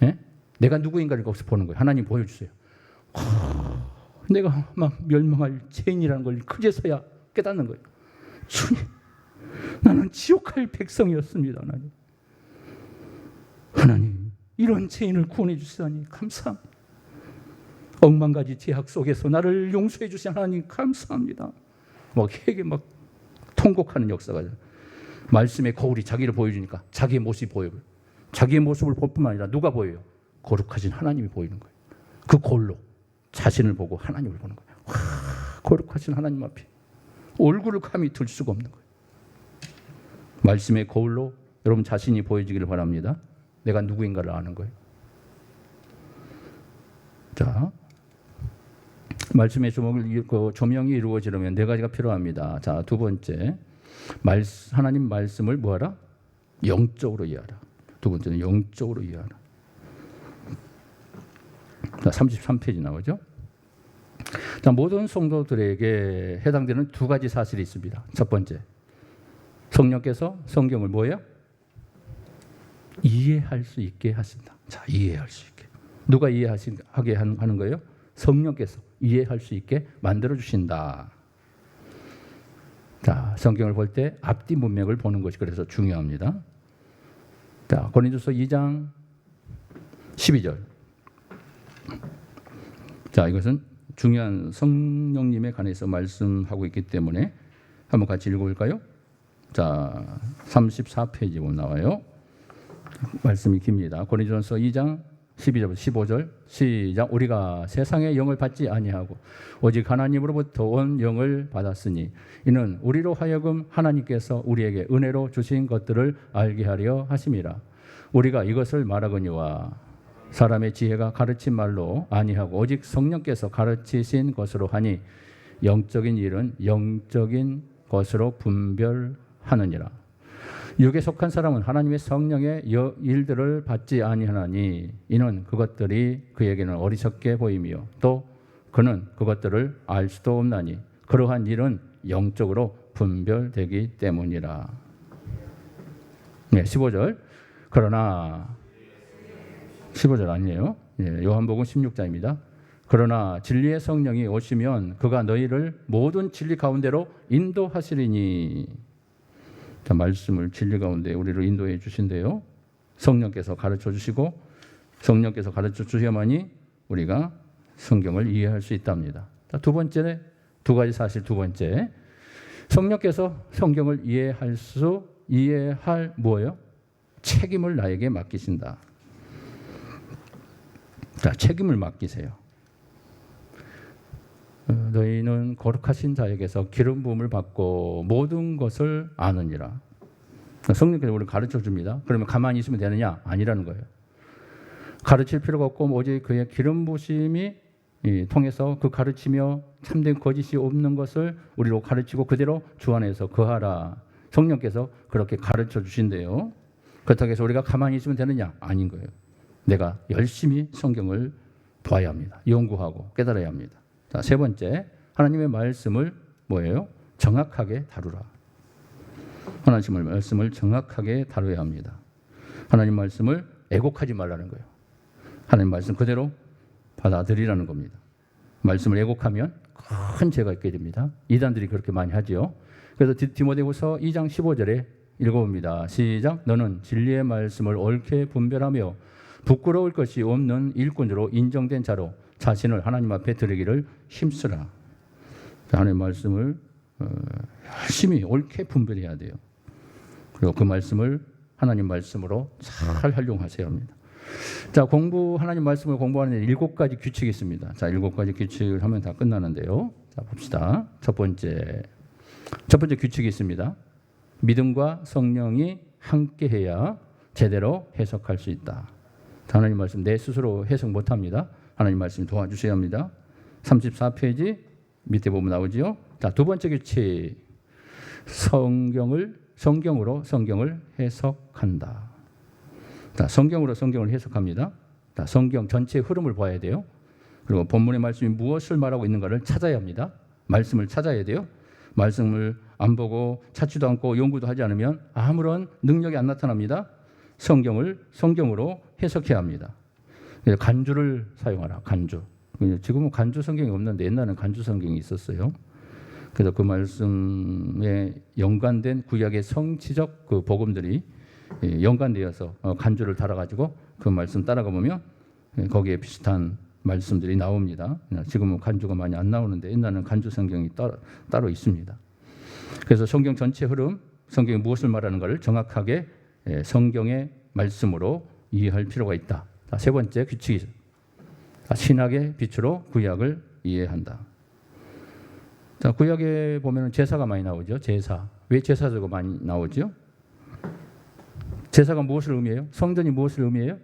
예? 내가 누구인가를 거기서 보는 거예요. 하나님 보여주세요. 내가 막 멸망할 죄인이라는 걸 그제서야 깨닫는 거예요. 주님, 나는 지옥할 백성이었습니다. 하나님, 이런 죄인을 구원해 주시다니 감사합니다. 억만 가지 죄악 속에서 나를 용서해 주신 하나님 감사합니다. 막 회개 막 통곡하는 역사가 말씀의 거울이 자기를 보여주니까 자기의 모습이 보여요. 자기의 모습을 볼 뿐만 아니라 누가 보여요? 거룩하신 하나님이 보이는 거예요. 그 거울로 자신을 보고 하나님을 보는 거예요. 거룩하신 하나님 앞에 얼굴을 감히 들 수가 없는 거예요. 말씀의 거울로 여러분 자신이 보여지기를 바랍니다. 내가 누구인가를 아는 거예요. 자, 말씀의 조명이 이루어지려면 네 가지가 필요합니다. 자, 두 번째, 하나님 말씀을 뭐하라? 영적으로 이해하라. 두 번째는 영적으로 이해하라. 자, 33페이지 나오죠. 자, 모든 성도들에게 해당되는 두 가지 사실이 있습니다. 첫 번째, 성령께서 성경을 뭐예요? 이해할 수 있게 하신다. 자, 이해할 수 있게. 누가 이해하게 하는 거예요? 성령께서 이해할 수 있게 만들어 주신다. 자, 성경을 볼 때 앞뒤 문맥을 보는 것이 그래서 중요합니다. 자, 고린도서 2장 12절. 자, 이것은 중요한 성령님에 관해서 말씀하고 있기 때문에 한번 같이 읽어볼까요? 자, 34페이지 보면 나와요. 말씀이 깁니다. 고린도전서 2장 12절부터 15절 시작. 우리가 세상의 영을 받지 아니하고 오직 하나님으로부터 온 영을 받았으니 이는 우리로 하여금 하나님께서 우리에게 은혜로 주신 것들을 알게 하려 하심이라. 우리가 이것을 말하거니와 사람의 지혜가 가르친 말로 아니하고 오직 성령께서 가르치신 것으로 하니 영적인 일은 영적인 것으로 분별하느니라. 육에 속한 사람은 하나님의 성령의 일들을 받지 아니하나니 이는 그것들이 그에게는 어리석게 보이며 또 그는 그것들을 알 수도 없나니 그러한 일은 영적으로 분별되기 때문이라. 네, 15절. 그러나 15절 아니에요. 예, 요한복음 16장입니다. 그러나 진리의 성령이 오시면 그가 너희를 모든 진리 가운데로 인도하시리니. 자, 말씀을 진리 가운데 우리를 인도해 주신대요. 성령께서 가르쳐 주시고 성령께서 가르쳐 주셔야만이 우리가 성경을 이해할 수 있답니다. 자, 두 번째, 두 가지 사실. 두 번째, 성령께서 성경을 이해할 뭐예요? 책임을 나에게 맡기신다. 자, 책임을 맡기세요. 너희는 거룩하신 자에게서 기름 부음을 받고 모든 것을 아느니라. 성령께서 우리를 가르쳐 줍니다. 그러면 가만히 있으면 되느냐? 아니라는 거예요. 가르칠 필요가 없고 오직 그의 기름 부심이 통해서 그 가르치며 참된 거짓이 없는 것을 우리로 가르치고 그대로 주 안에서 거하라. 성령께서 그렇게 가르쳐 주신대요. 그렇다고 해서 우리가 가만히 있으면 되느냐? 아닌 거예요. 내가 열심히 성경을 봐야 합니다. 연구하고 깨달아야 합니다. 자, 세 번째, 하나님의 말씀을 뭐예요? 정확하게 다루라. 하나님의 말씀을 정확하게 다루어야 합니다. 하나님 말씀을 애곡하지 말라는 거예요. 하나님 말씀 그대로 받아들이라는 겁니다. 말씀을 애곡하면 큰 죄가 있게 됩니다. 이단들이 그렇게 많이 하지요. 그래서 디모데후서 2장 15절에 읽어봅니다. 시작. 너는 진리의 말씀을 옳게 분별하며 부끄러울 것이 없는 일꾼으로 인정된 자로 자신을 하나님 앞에 드리기를 힘쓰라. 하나님의 말씀을 열심히 옳게 분별해야 돼요. 그리고 그 말씀을 하나님 말씀으로 잘 활용하셔야 합니다. 자, 하나님 말씀을 공부하는 7가지 규칙이 있습니다. 자, 7가지 규칙을 하면 다 끝나는데요. 자, 봅시다. 첫 번째 규칙이 있습니다. 믿음과 성령이 함께해야 제대로 해석할 수 있다. 하나님 말씀 내 스스로 해석 못합니다. 하나님 말씀 도와주셔야 합니다. 34페이지 밑에 보면 나오지요. 자, 두 번째 규칙. 성경으로 성경을 해석한다. 자, 성경으로 성경을 해석합니다. 자, 성경 전체의 흐름을 봐야 돼요. 그리고 본문의 말씀이 무엇을 말하고 있는가를 찾아야 합니다. 말씀을 찾아야 돼요. 말씀을 안 보고 찾지도 않고 연구도 하지 않으면 아무런 능력이 안 나타납니다. 성경으로 해석해야 합니다. 간주를 사용하라. 간주. 지금은 간주 성경이 없는데 옛날에는 간주 성경이 있었어요. 그래서 그 말씀에 연관된 구약의 성취적 그 복음들이 연관되어서 간주를 달아가지고 그 말씀 따라가 보면 거기에 비슷한 말씀들이 나옵니다. 지금은 간주가 많이 안 나오는데 옛날에는 간주 성경이 따로 있습니다. 그래서 성경 전체 흐름, 성경이 무엇을 말하는가를 정확하게 성경의 말씀으로 이해할 필요가 있다. 자, 세 번째 규칙이 신학의 빛으로 구약을 이해한다. 자, 구약에 보면 제사가 많이 나오죠. 제사. 왜 제사가 많이 나오죠? 제사가 무엇을 의미해요? 성전이 무엇을 의미해요?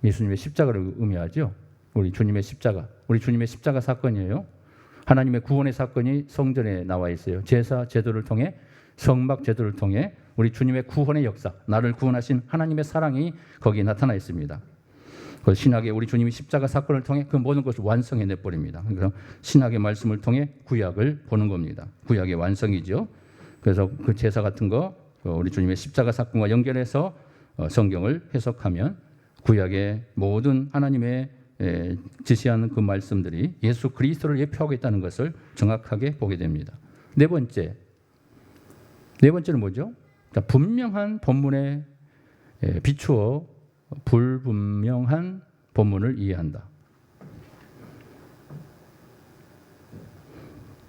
예수님의 십자가를 의미하죠. 우리 주님의 십자가 사건이에요. 하나님의 구원의 사건이 성전에 나와 있어요. 제사 제도를 통해 성막 제도를 통해 우리 주님의 구원의 역사, 나를 구원하신 하나님의 사랑이 거기에 나타나 있습니다. 그 신학의 우리 주님이 십자가 사건을 통해 그 모든 것을 완성해 내버립니다. 그래서 신학의 말씀을 통해 구약을 보는 겁니다. 구약의 완성이죠. 그래서 그 제사 같은 거 우리 주님의 십자가 사건과 연결해서 성경을 해석하면 구약의 모든 하나님의 지시하는 그 말씀들이 예수 그리스도를 예표하고 있다는 것을 정확하게 보게 됩니다. 네 번째는 뭐죠? 분명한 본문에 비추어 불분명한 본문을 이해한다.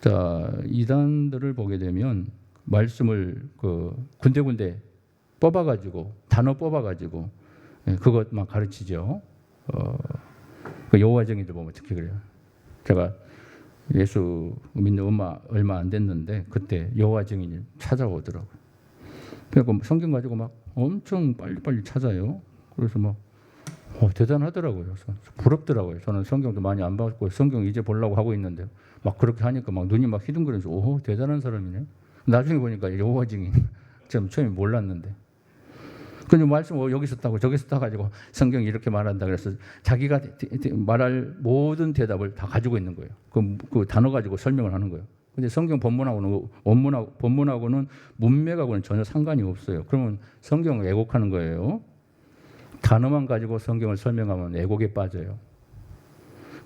자, 이단들을 보게 되면 말씀을 그 군데군데 뽑아가지고 단어 뽑아가지고 그것만 가르치죠. 그 여호와 증인들 보면 특히 그래요. 제가 예수 믿는 얼마 안 됐는데 그때 여호와 증인이 찾아오더라고요. 그래서 성경 가지고 막 엄청 빨리빨리 찾아요. 그래서 막 대단하더라고요. 그래서 부럽더라고요. 저는 성경도 많이 안 봤고 성경 이제 보려고 하고 있는데 막 그렇게 하니까 막 눈이 막 휘둥그러면서 오, 대단한 사람이네. 나중에 보니까 여호와 증인. 좀 처음에 몰랐는데. 근데 말씀 여기서 따고 저기서 따가지고 성경이 이렇게 말한다 그래서 자기가 말할 모든 대답을 다 가지고 있는 거예요. 그 단어 가지고 설명을 하는 거예요. 근데 성경 본문하고는 문맥하고는 전혀 상관이 없어요. 그러면 성경을 왜곡하는 거예요. 단어만 가지고 성경을 설명하면 왜곡에 빠져요.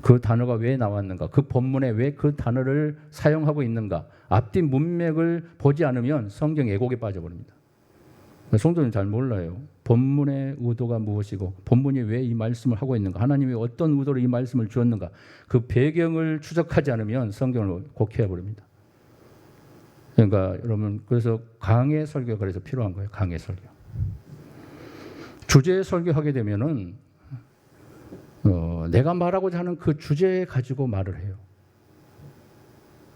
그 단어가 왜 나왔는가, 그 본문에 왜 그 단어를 사용하고 있는가, 앞뒤 문맥을 보지 않으면 성경 왜곡에 빠져버립니다. 성도는 잘 몰라요. 본문의 의도가 무엇이고 본문이 왜 이 말씀을 하고 있는가, 하나님이 어떤 의도로 이 말씀을 주었는가, 그 배경을 추적하지 않으면 성경을 곡해해버립니다. 그러니까 여러분, 그래서 강해 설교가 그래서 필요한 거예요. 강해 설교. 주제 설교하게 되면은 내가 말하고자 하는 그 주제 가지고 말을 해요.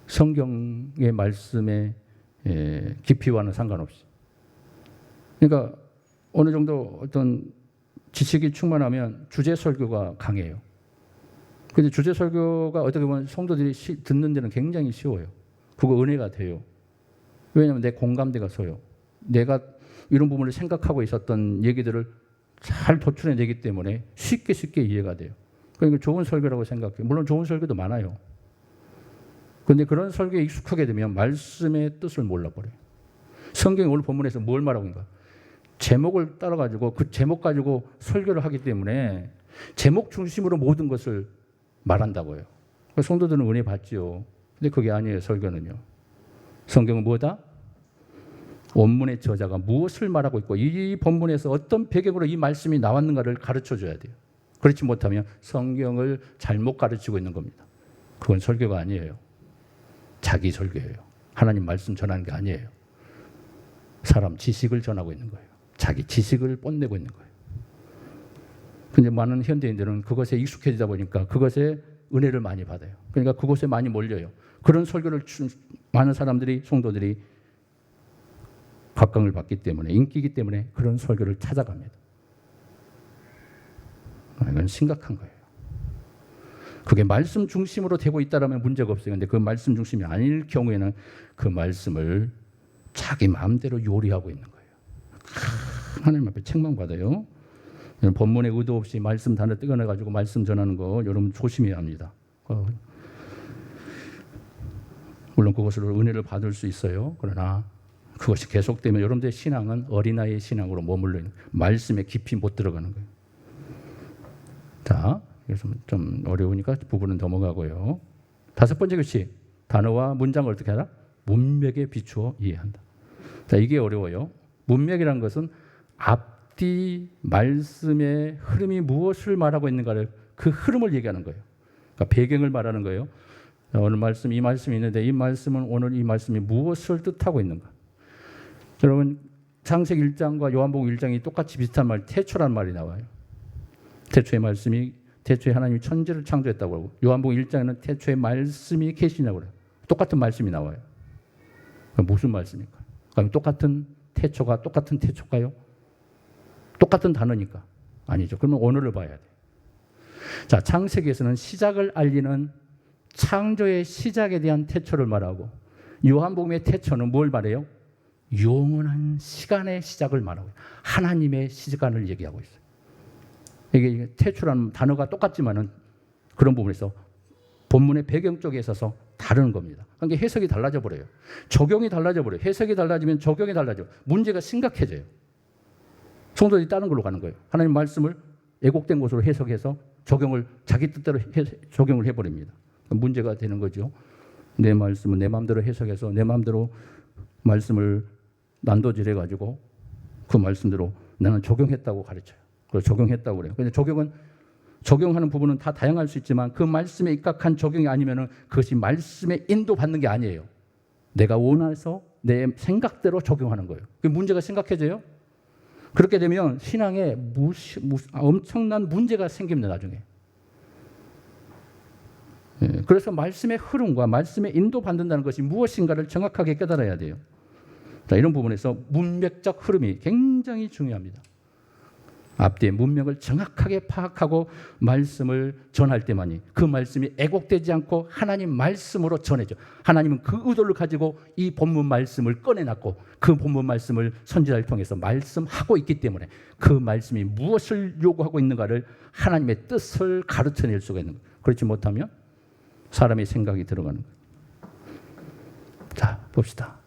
성경의 말씀의 깊이와는 상관없이. 그러니까 어느 정도 어떤 지식이 충만하면 주제 설교가 강해요. 그런데 주제 설교가 어떻게 보면 성도들이 듣는 데는 굉장히 쉬워요. 그거 은혜가 돼요. 왜냐하면 내 공감대가 서요. 내가 이런 부분을 생각하고 있었던 얘기들을 잘 도출해내기 때문에 쉽게 이해가 돼요. 그러니까 좋은 설교라고 생각해요. 물론 좋은 설교도 많아요. 그런데 그런 설교에 익숙하게 되면 말씀의 뜻을 몰라버려요. 성경이 오늘 본문에서 뭘 말하고 있는가? 제목을 따라가지고 그 제목 가지고 설교를 하기 때문에 제목 중심으로 모든 것을 말한다고요. 성도들은 은혜 받지요. 근데 그게 아니에요. 설교는요. 성경은 뭐다? 원문의 저자가 무엇을 말하고 있고 이 본문에서 어떤 배경으로 이 말씀이 나왔는가를 가르쳐줘야 돼요. 그렇지 못하면 성경을 잘못 가르치고 있는 겁니다. 그건 설교가 아니에요. 자기 설교예요. 하나님 말씀 전하는 게 아니에요. 사람 지식을 전하고 있는 거예요. 자기 지식을 뽐내고 있는 거예요. 근데 많은 현대인들은 그것에 익숙해지다 보니까 그것에 은혜를 많이 받아요. 그러니까 그곳에 많이 몰려요. 그런 설교를 많은 사람들이, 성도들이 각광을 받기 때문에, 인기이기 때문에 그런 설교를 찾아갑니다. 이건 심각한 거예요. 그게 말씀 중심으로 되고 있다면 문제가 없어요. 그런데 그 말씀 중심이 아닐 경우에는 그 말씀을 자기 마음대로 요리하고 있는 거예요. 하나님 앞에 책망받아요. 본문의 의도 없이 말씀 단어 떼어내가지고 말씀 전하는 거 여러분 조심해야 합니다. 물론 그것으로 은혜를 받을 수 있어요. 그러나 그것이 계속되면 여러분들의 신앙은 어린아이의 신앙으로 머물러 있는 거예요. 말씀에 깊이 못 들어가는 거예요. 자, 그래서 좀 어려우니까 부분은 넘어가고요. 다섯 번째 규칙, 단어와 문장을 어떻게 하라? 문맥에 비추어 이해한다. 자, 이게 어려워요. 문맥이라는 것은 앞뒤 말씀의 흐름이 무엇을 말하고 있는가를, 그 흐름을 얘기하는 거예요. 그러니까 배경을 말하는 거예요. 오늘 말씀, 이 말씀이 있는데 이 말씀은 오늘 이 말씀이 무엇을 뜻하고 있는가? 여러분, 창세기 1장과 요한복음 1장이 똑같이 비슷한 말, 태초란 말이 나와요. 태초의 말씀이, 태초에 하나님이 천지를 창조했다고 하고, 요한복음 1장에는 태초의 말씀이 계시냐고 그래요. 똑같은 말씀이 나와요. 무슨 말씀입니까? 그럼 똑같은 태초가 똑같은 태초가요? 똑같은 단어니까 아니죠. 그러면 언어를 봐야 돼요. 자, 창세기에서는 시작을 알리는 창조의 시작에 대한 태초를 말하고, 요한복음의 태초는 뭘 말해요? 영원한 시간의 시작을 말하고, 하나님의 시간을 얘기하고 있어요. 이게 태초라는 단어가 똑같지만은 그런 부분에서 본문의 배경 쪽에 있어서 다른 겁니다. 그러니까 해석이 달라져 버려요. 적용이 달라져 버려요. 해석이 달라지면 적용이 달라져. 문제가 심각해져요. 성도들이 다른 걸로 가는 거예요. 하나님 말씀을 왜곡된 것으로 해석해서 적용을 자기 뜻대로 적용을 해버립니다. 문제가 되는 거죠. 내 말씀은 내 마음대로 해석해서 내 마음대로 말씀을 난도질해가지고 그 말씀대로 나는 적용했다고 가르쳐요. 그걸 적용했다고 그래요. 근데 적용은 적용하는 부분은 다 다양할 수 있지만 그 말씀에 입각한 적용이 아니면 그것이 말씀에 인도받는 게 아니에요. 내가 원해서 내 생각대로 적용하는 거예요. 그 문제가 심각해져요. 그렇게 되면 신앙에 엄청난 문제가 생깁니다. 나중에. 그래서 말씀의 흐름과 말씀의 인도받는다는 것이 무엇인가를 정확하게 깨달아야 돼요. 자, 이런 부분에서 문맥적 흐름이 굉장히 중요합니다. 앞뒤의 문맥을 정확하게 파악하고 말씀을 전할 때만이 그 말씀이 애곡되지 않고 하나님 말씀으로 전해져. 하나님은 그 의도를 가지고 이 본문 말씀을 꺼내놨고 그 본문 말씀을 선지자를 통해서 말씀하고 있기 때문에 그 말씀이 무엇을 요구하고 있는가를 하나님의 뜻을 가르쳐낼 수가 있는 거예요. 그렇지 못하면 사람의 생각이 들어가는 거예요. 자, 봅시다.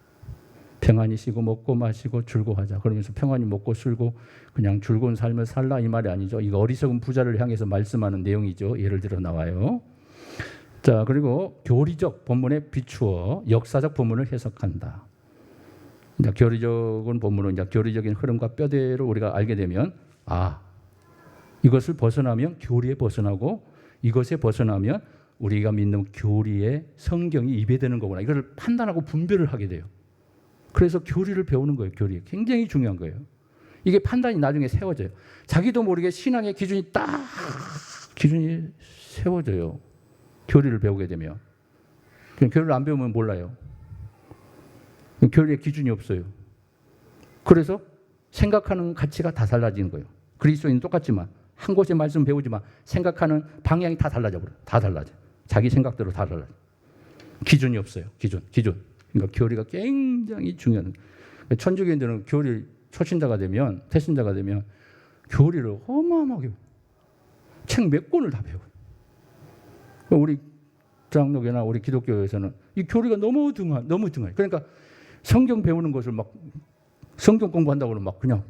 평안히 쉬고 먹고 마시고 즐거워하자. 그러면서 평안히 먹고 술고 그냥 즐거운 삶을 살라 이 말이 아니죠. 이거 어리석은 부자를 향해서 말씀하는 내용이죠. 예를 들어 나와요. 자, 그리고 교리적 본문에 비추어 역사적 본문을 해석한다. 이제 교리적인 본문은 이제 교리적인 흐름과 뼈대를 우리가 알게 되면 이것을 벗어나면 교리에 벗어나고 이것에 벗어나면 우리가 믿는 교리에 성경이 입에되는 거구나. 이걸 판단하고 분별을 하게 돼요. 그래서 교리를 배우는 거예요. 교리. 굉장히 중요한 거예요. 이게 판단이 나중에 세워져요. 자기도 모르게 신앙의 기준이 세워져요. 교리를 배우게 되면. 교리를 안 배우면 몰라요. 교리의 기준이 없어요. 그래서 생각하는 가치가 다 달라지는 거예요. 그리스도인은 똑같지만 한 곳에 말씀 배우지만 생각하는 방향이 다 달라져 버려요. 다 달라져. 자기 생각대로 다 달라져. 기준이 없어요. 기준. 그러니까 교리가 굉장히 중요한 거예요. 천주교인들은 교리 초신자가 되면 태신자가 되면 교리를 어마어마하게 책 몇 권을 다 배워요. 우리 장로교나 우리 기독교에서는 이 교리가 너무 등하요. 그러니까 성경 배우는 것을 막 성경 공부한다고는 막 그냥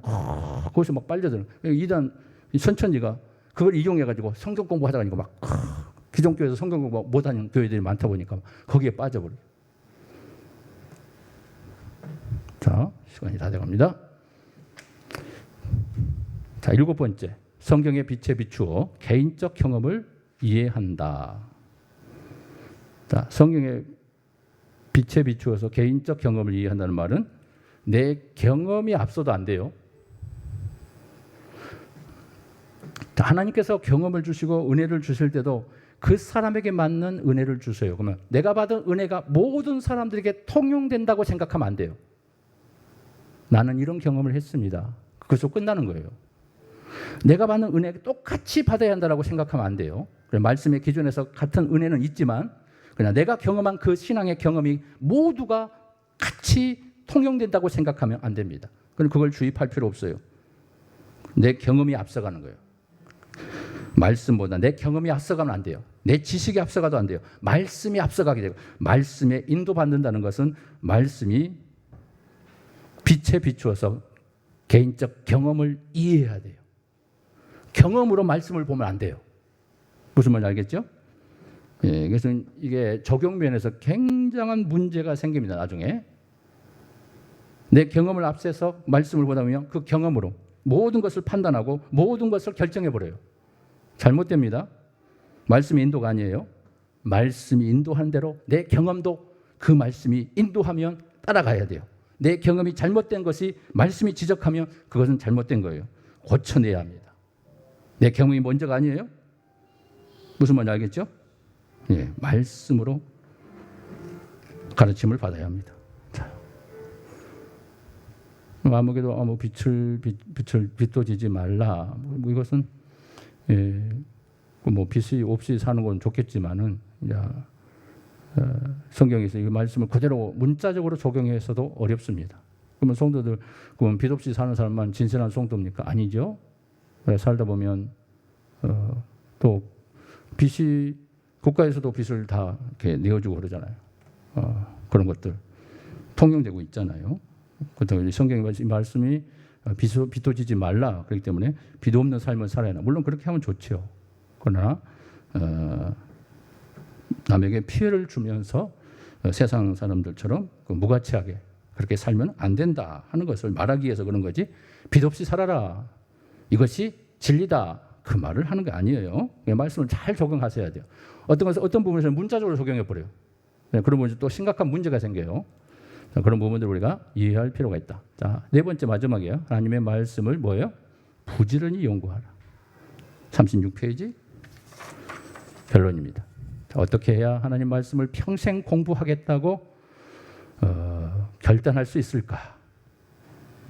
거기서 막 빨려드는. 이단 선천지가 그걸 이용해가지고 성경 공부하다가 막 기존교회에서 성경 공부 못하는 교회들이 많다 보니까 거기에 빠져버려요. 자, 시간이 다 돼갑니다. 자, 7번째. 성경의 빛에 비추어 개인적 경험을 이해한다. 자, 성경의 빛에 비추어서 개인적 경험을 이해한다는 말은 내 경험이 앞서도 안 돼요. 자, 하나님께서 경험을 주시고 은혜를 주실 때도 그 사람에게 맞는 은혜를 주세요. 그러면 내가 받은 은혜가 모든 사람들에게 통용된다고 생각하면 안 돼요. 나는 이런 경험을 했습니다. 그것으로 끝나는 거예요. 내가 받는 은혜 똑같이 받아야 한다고 생각하면 안 돼요. 말씀의 기준에서 같은 은혜는 있지만 그냥 내가 경험한 그 신앙의 경험이 모두가 같이 통용된다고 생각하면 안 됩니다. 그럼 그걸 주입할 필요 없어요. 내 경험이 앞서가는 거예요. 말씀보다 내 경험이 앞서가면 안 돼요. 내 지식이 앞서가도 안 돼요. 말씀이 앞서가게 되고 말씀에 인도받는다는 것은 말씀이 빛에 비추어서 개인적 경험을 이해해야 돼요. 경험으로 말씀을 보면 안 돼요. 무슨 말인지 알겠죠? 예, 그래서 이게 적용 면에서 굉장한 문제가 생깁니다. 나중에 내 경험을 앞세서 말씀을 보다 보면 그 경험으로 모든 것을 판단하고 모든 것을 결정해 버려요. 잘못됩니다. 말씀이 인도가 아니에요. 말씀이 인도하는 대로 내 경험도 그 말씀이 인도하면 따라가야 돼요. 내 경험이 잘못된 것이 말씀이 지적하면 그것은 잘못된 거예요. 고쳐내야 합니다. 내 경험이 먼저가 아니에요. 무슨 말인지 알겠죠? 예, 말씀으로 가르침을 받아야 합니다. 자, 아무개도 빛도 지지 말라. 뭐 이것은 예, 뭐 빛이 없이 사는 건 좋겠지만은 성경에서 이 말씀을 그대로 문자적으로 적용해서도 어렵습니다. 그러면 성도들 그러면 빛 없이 사는 사람만 진실한 성도입니까? 아니죠. 살다 보면 또 빛이 국가에서도 빛을 다 이렇게 내어주고 그러잖아요. 그런 것들 통용되고 있잖아요. 그렇다고 성경의 말씀이 빛도 지지 말라 그렇기 때문에 빛 없는 삶을 살아야 한다. 물론 그렇게 하면 좋죠. 그러나 남에게 피해를 주면서 세상 사람들처럼 무가치하게 그렇게 살면 안 된다 하는 것을 말하기 위해서 그런 거지. 빛 없이 살아라. 이것이 진리다. 그 말을 하는 게 아니에요. 말씀을 잘 적용하셔야 돼요. 어떤 부분에서 문자적으로 적용해 버려요. 그러면 또 심각한 문제가 생겨요. 자, 그런 부분들 우리가 이해할 필요가 있다. 자, 네 번째 마지막이에요. 하나님의 말씀을 뭐예요? 부지런히 연구하라. 36페이지 결론입니다. 자, 어떻게 해야 하나님 말씀을 평생 공부하겠다고 결단할 수 있을까?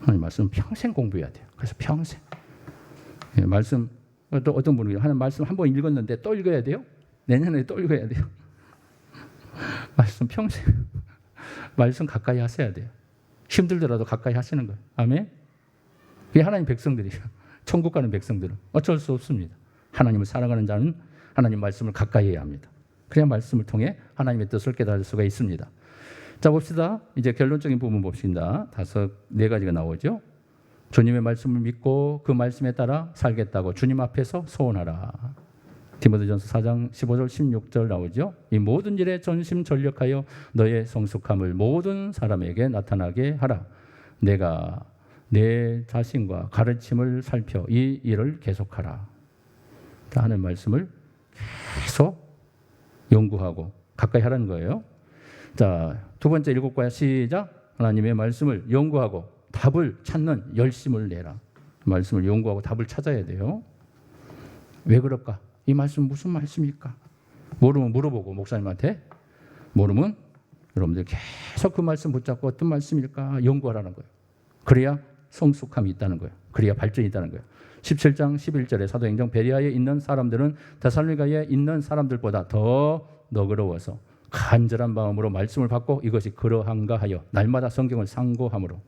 하나님 말씀 평생 공부해야 돼요. 그래서 평생 말씀 또 어떤 분이 하나님 말씀 한 번 읽었는데 또 읽어야 돼요? 내년에 또 읽어야 돼요? 말씀 평생 말씀 가까이 하셔야 돼요. 힘들더라도 가까이 하시는 거예요. 아멘. 그게 하나님 백성들이에요. 천국 가는 백성들은 어쩔 수 없습니다. 하나님을 사랑하는 자는 하나님 말씀을 가까이 해야 합니다. 그래야 말씀을 통해 하나님의 뜻을 깨달을 수가 있습니다. 자, 봅시다. 이제 결론적인 부분 봅시다. 네 가지가 나오죠. 주님의 말씀을 믿고 그 말씀에 따라 살겠다고 주님 앞에서 소원하라. 디모데전서 4장 15절 16절 나오죠. 이 모든 일에 전심전력하여 너의 성숙함을 모든 사람에게 나타나게 하라. 내가 내 자신과 가르침을 살펴 이 일을 계속하라. 하는 말씀을 계속 연구하고 가까이 하라는 거예요. 자, 두 번째 일곱과야 시작. 하나님의 말씀을 연구하고 답을 찾는 열심을 내라. 말씀을 연구하고 답을 찾아야 돼요. 왜 그럴까? 이 말씀 무슨 말씀일까? 모르면 물어보고 목사님한테, 모르면 여러분들 계속 그 말씀 붙잡고 어떤 말씀일까 연구하라는 거예요. 그래야 성숙함이 있다는 거예요. 그래야 발전이 있다는 거예요. 17장 11절에 사도행전 베레아에 있는 사람들은 데살로니가에 있는 사람들보다 더 너그러워서 간절한 마음으로 말씀을 받고 이것이 그러한가 하여 날마다 성경을 상고함으로.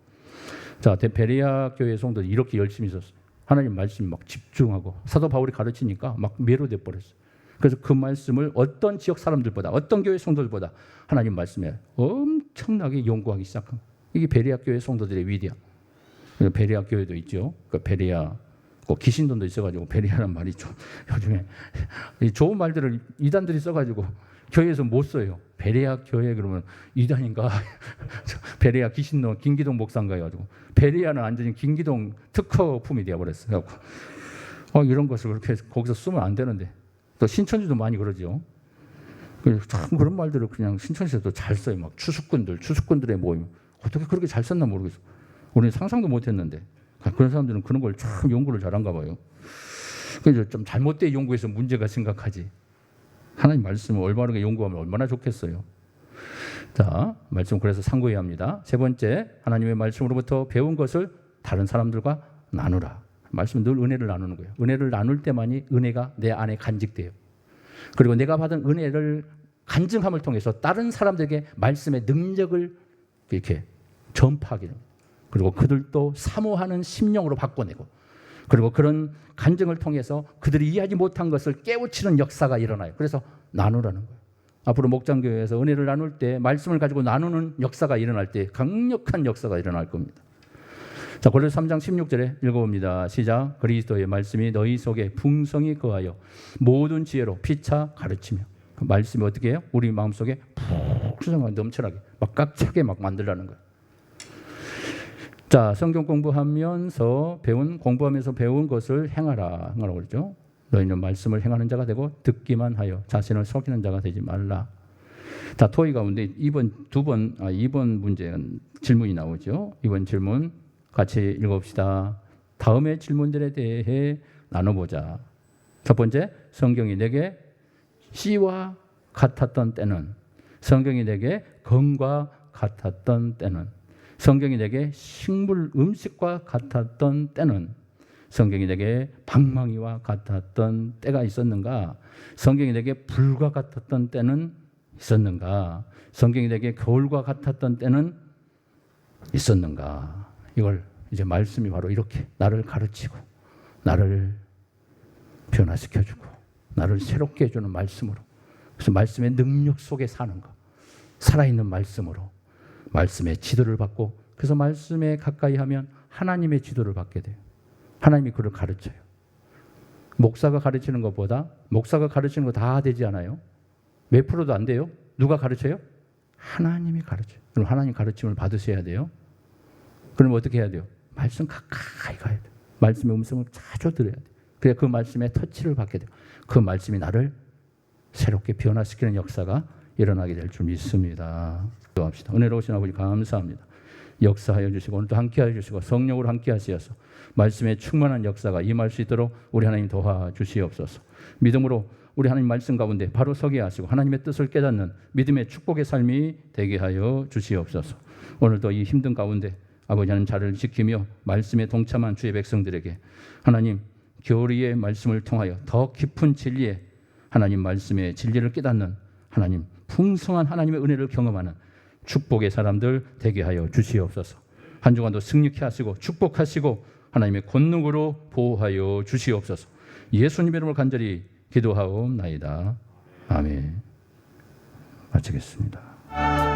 자, 베레아 교회 성도들이 이렇게 열심히 있었어요. 하나님 말씀 막 집중하고 사도 바울이 가르치니까 막 매료돼 버렸어요. 그래서 그 말씀을 어떤 지역 사람들보다 어떤 교회 성도들보다 하나님 말씀에 엄청나게 연구하기 시작한 거예요. 이게 베레아 교회 성도들의 위대함. 베레아 교회도 있죠. 그 베레아 기신론도 있어가지고 베레아라는 말이 좀 요즘에 좋은 말들을 이단들이 써가지고 교회에서 못 써요. 베레아 교회 그러면 이단인가? 베레아 기신론 김기동 목사인가 해가지고 베레아는 완전히 김기동 특허품이 되어버렸어요. 이런 것을 그렇게 거기서 쓰면 안 되는데 또 신천지도 많이 그러죠. 참 그런 말들을 그냥 신천지에도 잘 써요. 막 추수꾼들의 모임 어떻게 그렇게 잘 썼나 모르겠어. 우리는 상상도 못했는데 그런 사람들은 그런 걸 참 연구를 잘한가 봐요. 그래서 좀 잘못된 연구에서 문제가 심각하지. 하나님 말씀을 올바르게 연구하면 얼마나 좋겠어요. 자, 말씀 그래서 상고해야 합니다. 세 번째, 하나님의 말씀으로부터 배운 것을 다른 사람들과 나누라. 말씀은 늘 은혜를 나누는 거예요. 은혜를 나눌 때만이 은혜가 내 안에 간직돼요. 그리고 내가 받은 은혜를 간증함을 통해서 다른 사람들에게 말씀의 능력을 이렇게 전파하게 됩니다. 그리고 그들도 사모하는 심령으로 바꿔내고 그리고 그런 간증을 통해서 그들이 이해하지 못한 것을 깨우치는 역사가 일어나요. 그래서 나누라는 거예요. 앞으로 목장교회에서 은혜를 나눌 때 말씀을 가지고 나누는 역사가 일어날 때 강력한 역사가 일어날 겁니다. 자, 골로새 3장 16절에 읽어봅니다. 시작. 그리스도의 말씀이 너희 속에 풍성히 거하여 모든 지혜로 피차 가르치며. 그 말씀이 어떻게 해요? 우리 마음속에 풍성하게 넘쳐나게 막 깍차게 막 만들라는 거예요. 자, 성경 공부하면서 공부하면서 배운 것을 행하라. 행하라고 그러죠. 너희는 말씀을 행하는 자가 되고 듣기만 하여 자신을 속이는 자가 되지 말라. 자, 토의 가운데 2번 문제는 질문이 나오죠. 이번 질문 같이 읽어봅시다. 다음의 질문들에 대해 나눠보자. 첫 번째, 성경이 내게 씨와 같았던 때는, 성경이 내게 검과 같았던 때는, 성경이 내게 식물 음식과 같았던 때는, 성경이 내게 방망이와 같았던 때가 있었는가? 성경이 내게 불과 같았던 때는 있었는가? 성경이 내게 겨울과 같았던 때는 있었는가? 이걸 이제 말씀이 바로 이렇게 나를 가르치고 나를 변화시켜주고 나를 새롭게 해주는 말씀으로, 그래서 말씀의 능력 속에 사는 것, 살아있는 말씀으로 말씀의 지도를 받고, 그래서 말씀에 가까이 하면 하나님의 지도를 받게 돼요. 하나님이 그를 가르쳐요. 목사가 가르치는 것보다, 목사가 가르치는 거 다 되지 않아요? 몇 프로도 안 돼요? 누가 가르쳐요? 하나님이 가르쳐요. 그럼 하나님 가르침을 받으셔야 돼요. 그럼 어떻게 해야 돼요? 말씀 가까이 가야 돼요. 말씀의 음성을 자주 들어야 돼요. 그래 그 말씀에 터치를 받게 돼요. 그 말씀이 나를 새롭게 변화시키는 역사가 일어나게 될 줄 믿습니다. 기도합시다. 은혜로우신 아버지 감사합니다. 역사하여 주시고 오늘도 함께하여 주시고 성령으로 함께하시어서 말씀에 충만한 역사가 임할 수 있도록 우리 하나님 도와주시옵소서. 믿음으로 우리 하나님 말씀 가운데 바로 서게 하시고 하나님의 뜻을 깨닫는 믿음의 축복의 삶이 되게 하여 주시옵소서. 오늘도 이 힘든 가운데 아버지 하나님 자를 지키며 말씀에 동참한 주의 백성들에게 하나님 교리의 말씀을 통하여 더 깊은 진리에 하나님 말씀의 진리를 깨닫는 하나님 풍성한 하나님의 은혜를 경험하는 축복의 사람들 되게 하여 주시옵소서. 한 주간도 승리케 하시고 축복하시고 하나님의 권능으로 보호하여 주시옵소서. 예수님 이름으로 간절히 기도하옵나이다. 아멘. 마치겠습니다.